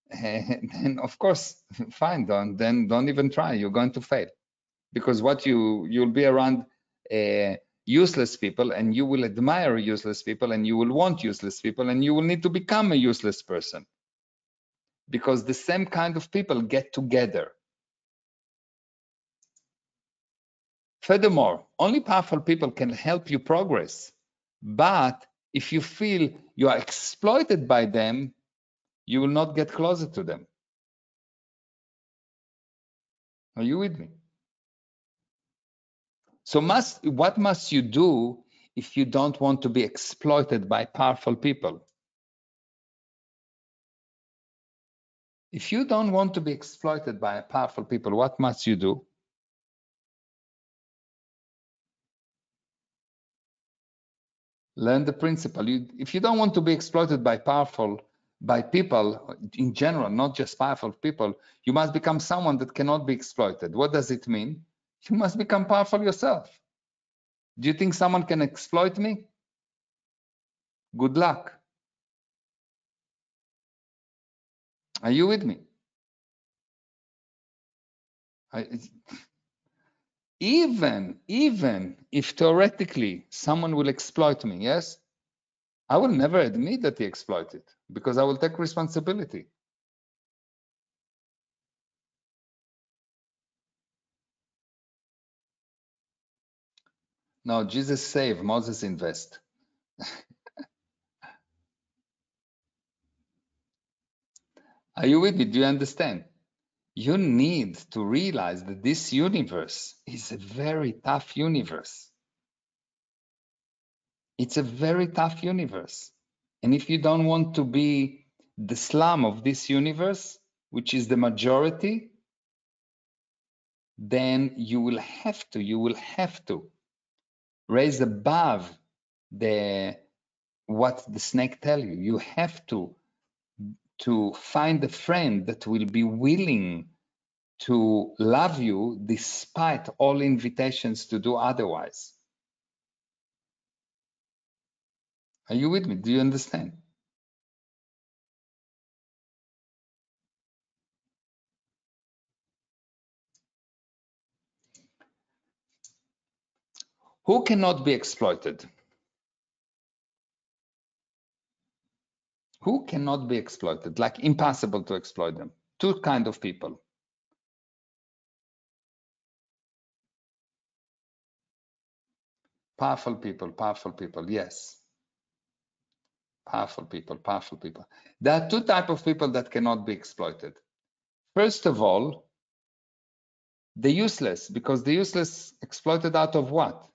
then of course, fine, don't even try. You're going to fail. Because what you'll be around useless people, and you will admire useless people, and you will want useless people, and you will need to become a useless person, because the same kind of people get together. Furthermore, only powerful people can help you progress. But if you feel you are exploited by them, you will not get closer to them. Are you with me? So what must you do if you don't want to be exploited by powerful people? If you don't want to be exploited by powerful people, what must you do? Learn the principle. If you don't want to be exploited by people in general, not just powerful people, you must become someone that cannot be exploited. What does it mean? You must become powerful yourself. Do you think someone can exploit me? Good luck. Are you with me? Even if theoretically someone will exploit me, yes, I will never admit that he exploited because I will take responsibility. No, Jesus save, Moses invest. Are you with me? Do you understand? You need to realize that this universe is a very tough universe. It's a very tough universe. And if you don't want to be the slum of this universe, which is the majority, then you will have to raise above what the snake tell you. You have to find a friend that will be willing to love you despite all invitations to do otherwise. Are you with me? Do you understand? Who cannot be exploited? Who cannot be exploited? Like impossible to exploit them. Two kind of people. Powerful people, yes. Powerful people. There are two types of people that cannot be exploited. First of all, the useless, because the useless exploited out of what?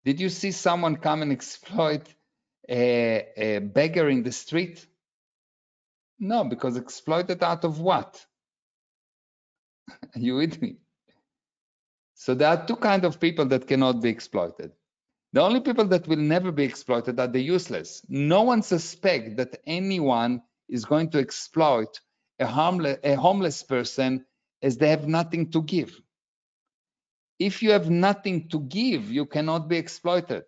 Did you see someone come and exploit a beggar in the street? No, because exploited out of what? Are you with me? So there are two kinds of people that cannot be exploited. The only people that will never be exploited are the useless. No one suspects that anyone is going to exploit a homeless person as they have nothing to give. If you have nothing to give, you cannot be exploited.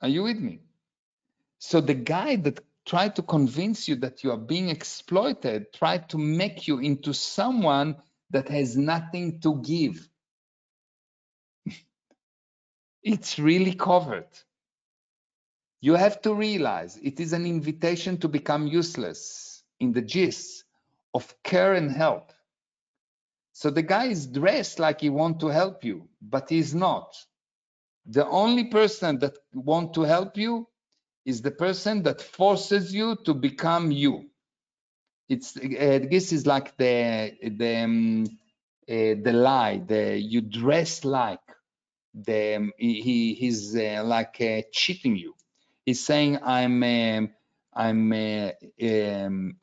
Are you with me? So the guy that tried to convince you that you are being exploited tried to make you into someone that has nothing to give. It's really covered. You have to realize it is an invitation to become useless in the gist of care and help. So the guy is dressed like he wants to help you, but he's not. The only person that wants to help you is the person that forces you to become you. This is like the lie. You dress like he's like cheating you. He's saying I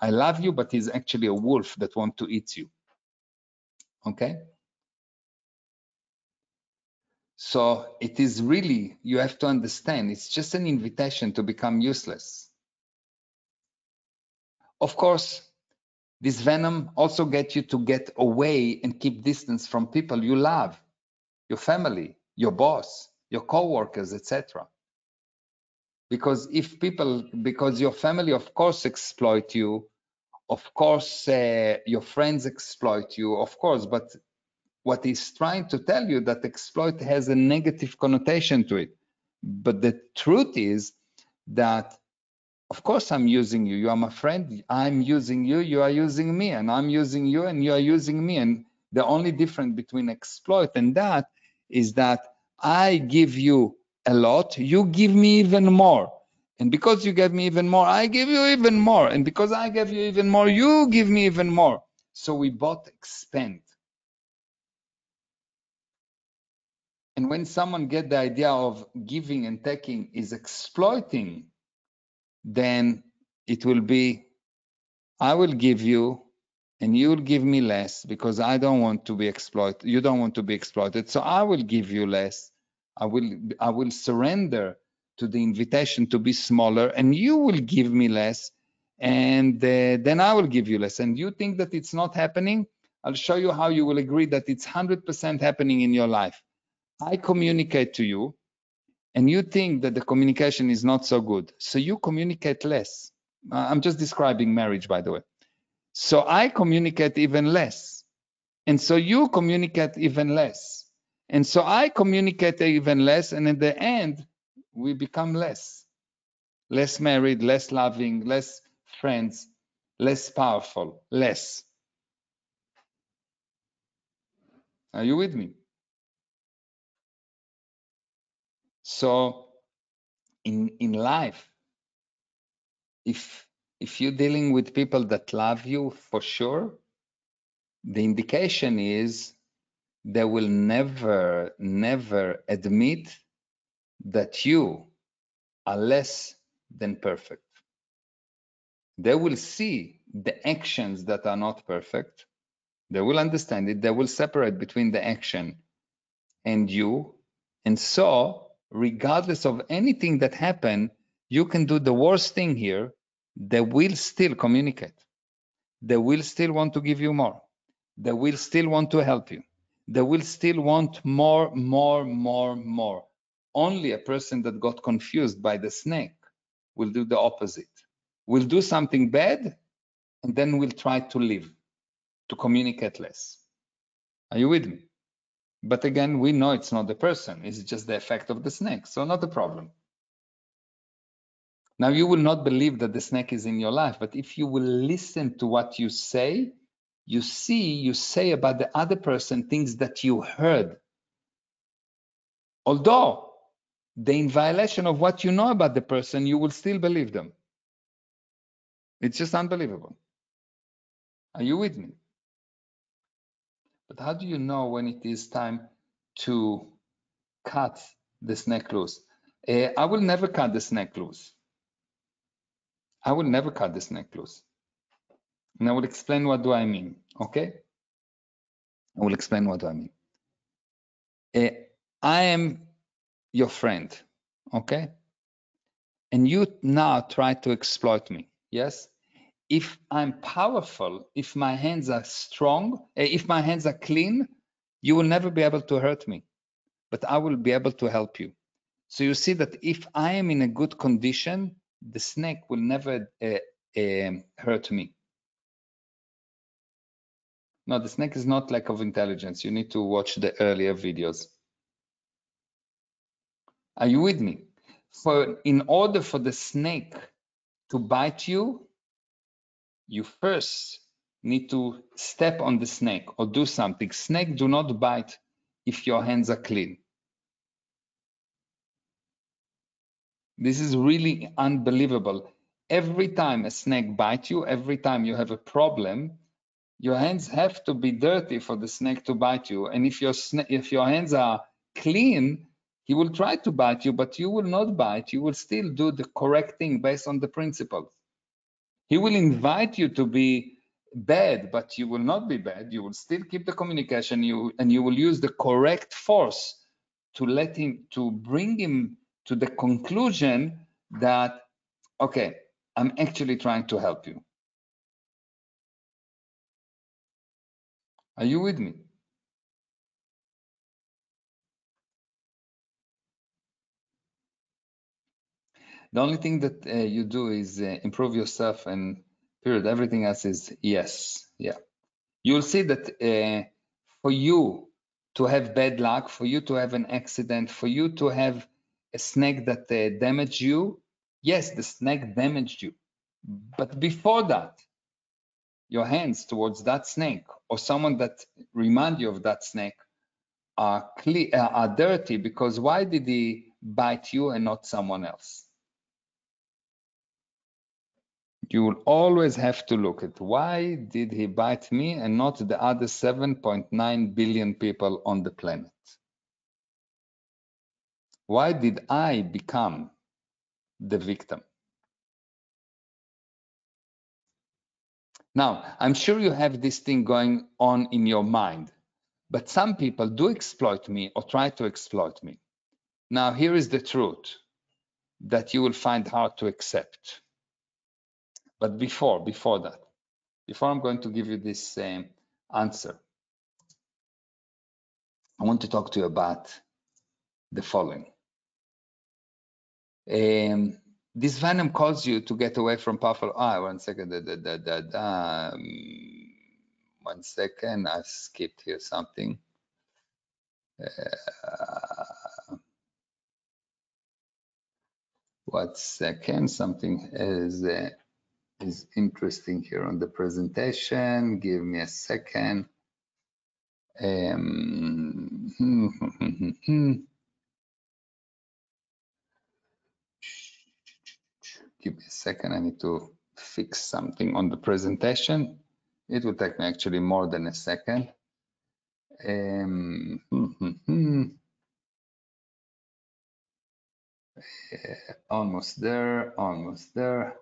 love you, but he's actually a wolf that wants to eat you. Okay. So it is really, you have to understand, it's just an invitation to become useless. Of course, this venom also gets you to get away and keep distance from people you love, your family, your boss, your co-workers, etc. Because because your family, of course, exploit you, of course, your friends exploit you, of course, but what he's trying to tell you that exploit has a negative connotation to it. But the truth is that Of course, I'm using you. You are my friend. I'm using you. You are using me. And I'm using you and you are using me. And the only difference between exploit and that is that I give you a lot. You give me even more. And because you gave me even more, I give you even more. And because I gave you even more, you give me even more. So we both expand. And when someone get the idea of giving and taking is exploiting, then it will be, I will give you and you'll give me less because I don't want to be exploited. You don't want to be exploited. So I will give you less. I will surrender to the invitation to be smaller and you will give me less. And then I will give you less. And you think that it's not happening? I'll show you how you will agree that it's 100% happening in your life. I communicate to you and you think that the communication is not so good. So you communicate less. I'm just describing marriage, by the way. So I communicate even less. And so you communicate even less. And so I communicate even less. And in the end, we become less married, less loving, less friends, less powerful, less. Are you with me? So in life, if you're dealing with people that love you for sure, the indication is they will never admit that you are less than perfect. They will see the actions that are not perfect. They will understand it. They will separate between the action and you. And so, regardless of anything that happened, you can do the worst thing here. They will still communicate. They will still want to give you more. They will still want to help you. They will still want more. Only a person that got confused by the snake will do the opposite. Will do something bad, and then we'll try to live, to communicate less. Are you with me? But again, we know it's not the person. It's just the effect of the snake. So not a problem. Now, you will not believe that the snake is in your life, but if you will listen to what you say, you say about the other person things that you heard. Although they're in violation of what you know about the person, you will still believe them. It's just unbelievable. Are you with me? But how do you know when it is time to cut the snake loose? I will never cut the snake loose. I will never cut the snake loose. And I will explain what do I mean, okay? I will explain what do I mean. I am your friend, okay? And you now try to exploit me, yes? If I'm powerful, if my hands are strong, if my hands are clean, you will never be able to hurt me, but I will be able to help you. So you see that if I am in a good condition, the snake will never hurt me. No, the snake is not lack of intelligence. You need to watch the earlier videos. Are you with me? In order for the snake to bite you, you first need to step on the snake or do something. Snake do not bite if your hands are clean. This is really unbelievable. Every time a snake bites you, every time you have a problem, your hands have to be dirty for the snake to bite you. And if your hands are clean, he will try to bite you, but you will not bite. You will still do the correct thing based on the principles. He will invite you to be bad, but you will not be bad. You will still keep the communication, and you will use the correct force to bring him to the conclusion that, okay, I'm actually trying to help you. Are you with me? The only thing that you do is improve yourself, and period. Everything else is yes. Yeah. You'll see that for you to have bad luck, for you to have an accident, for you to have a snake that damage you, Yes, the snake damaged you, but before that, your hands towards that snake or someone that remind you of that snake are clear, are dirty, because why did he bite you and not someone else? You will always have to look at why did he bite me and not the other 7.9 billion people on the planet? Why did I become the victim? Now, I'm sure you have this thing going on in your mind, but some people do exploit me or try to exploit me. Now, here is the truth that you will find hard to accept. But before that, before I'm going to give you this answer, I want to talk to you about the following. This venom calls you to get away from powerful. One second. 1 second. I skipped here something. 1 second. Something is interesting here on the presentation. Give me a second. Give me a second. I need to fix something on the presentation. It will take me actually more than a second. Almost there, almost there.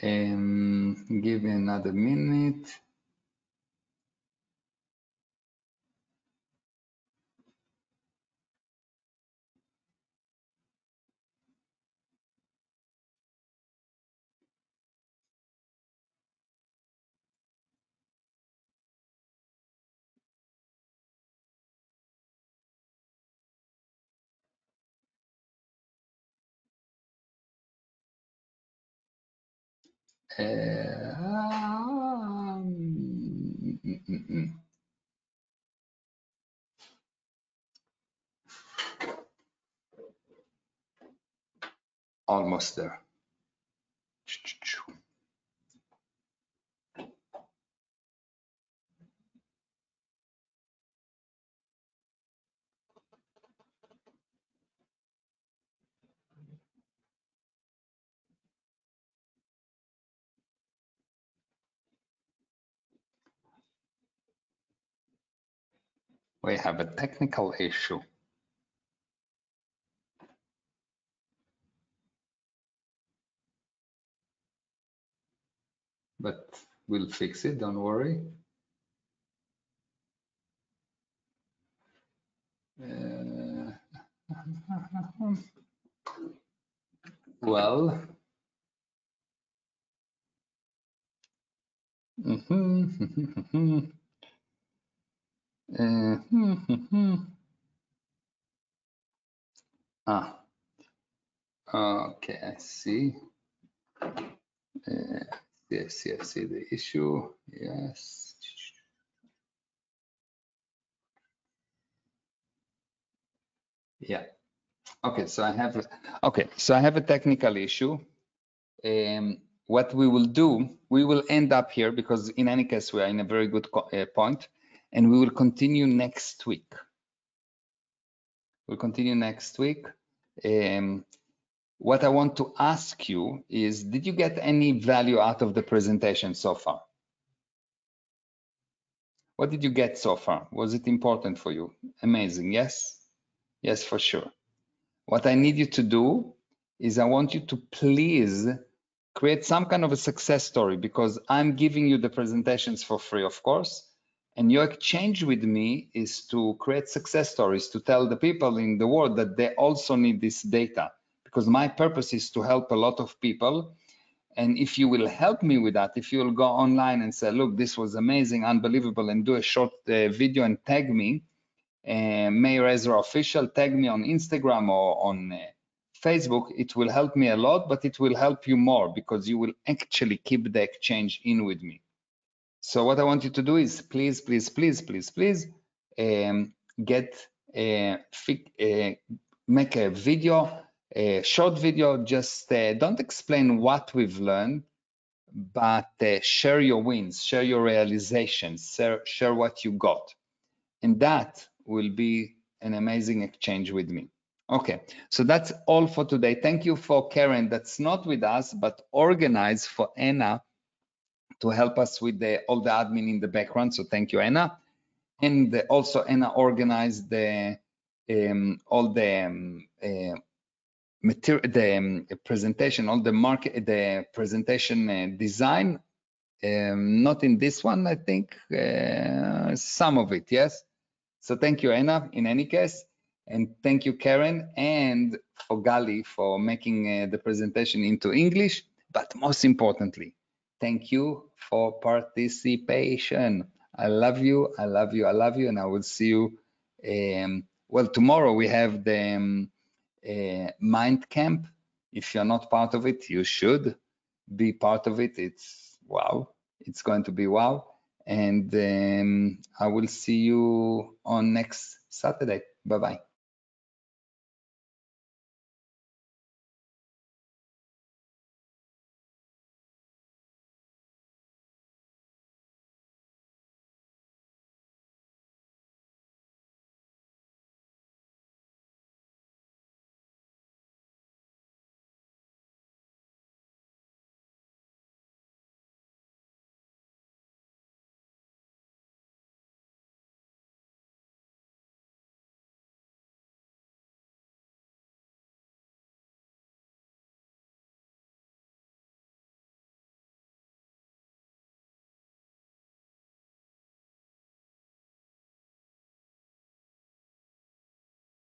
Give me another minute. Almost there. We have a technical issue. But we'll fix it, don't worry. Well, okay, I see. Yes, I see the issue. Yes. Yeah. Okay, so I have a technical issue. What we will do, we will end up here because in any case we are in a very good point, and we will continue next week. We'll continue next week. What I want to ask you is, did you get any value out of the presentation so far? What did you get so far? Was it important for you? Amazing, yes? Yes, for sure. What I need you to do is I want you to please create some kind of a success story, because I'm giving you the presentations for free, of course. And your exchange with me is to create success stories, to tell the people in the world that they also need this data, because my purpose is to help a lot of people. And if you will help me with that, if you'll go online and say, look, this was amazing, unbelievable, and do a short video and tag me, Meir Ezra Official, tag me on Instagram or on Facebook. It will help me a lot, but it will help you more because you will actually keep the exchange in with me. So what I want you to do is please, please, please, please, please make a video, a short video. Just don't explain what we've learned, but share your wins, share your realizations, share what you got. And that will be an amazing exchange with me. Okay, so that's all for today. Thank you for Karen, that's not with us, but organized for Anna to help us with all the admin in the background. So thank you, Anna. And also Anna organized all the material, the presentation, all the presentation design. Not in this one, I think, some of it, yes. So thank you, Anna, in any case. And thank you, Karen, and for Gali for making the presentation into English. But most importantly, thank you for participation. I love you, I love you, I love you, and I will see you. Well, tomorrow we have the Mind Camp. If you're not part of it, you should be part of it. It's wow. It's going to be wow. And I will see you on next Saturday. Bye-bye.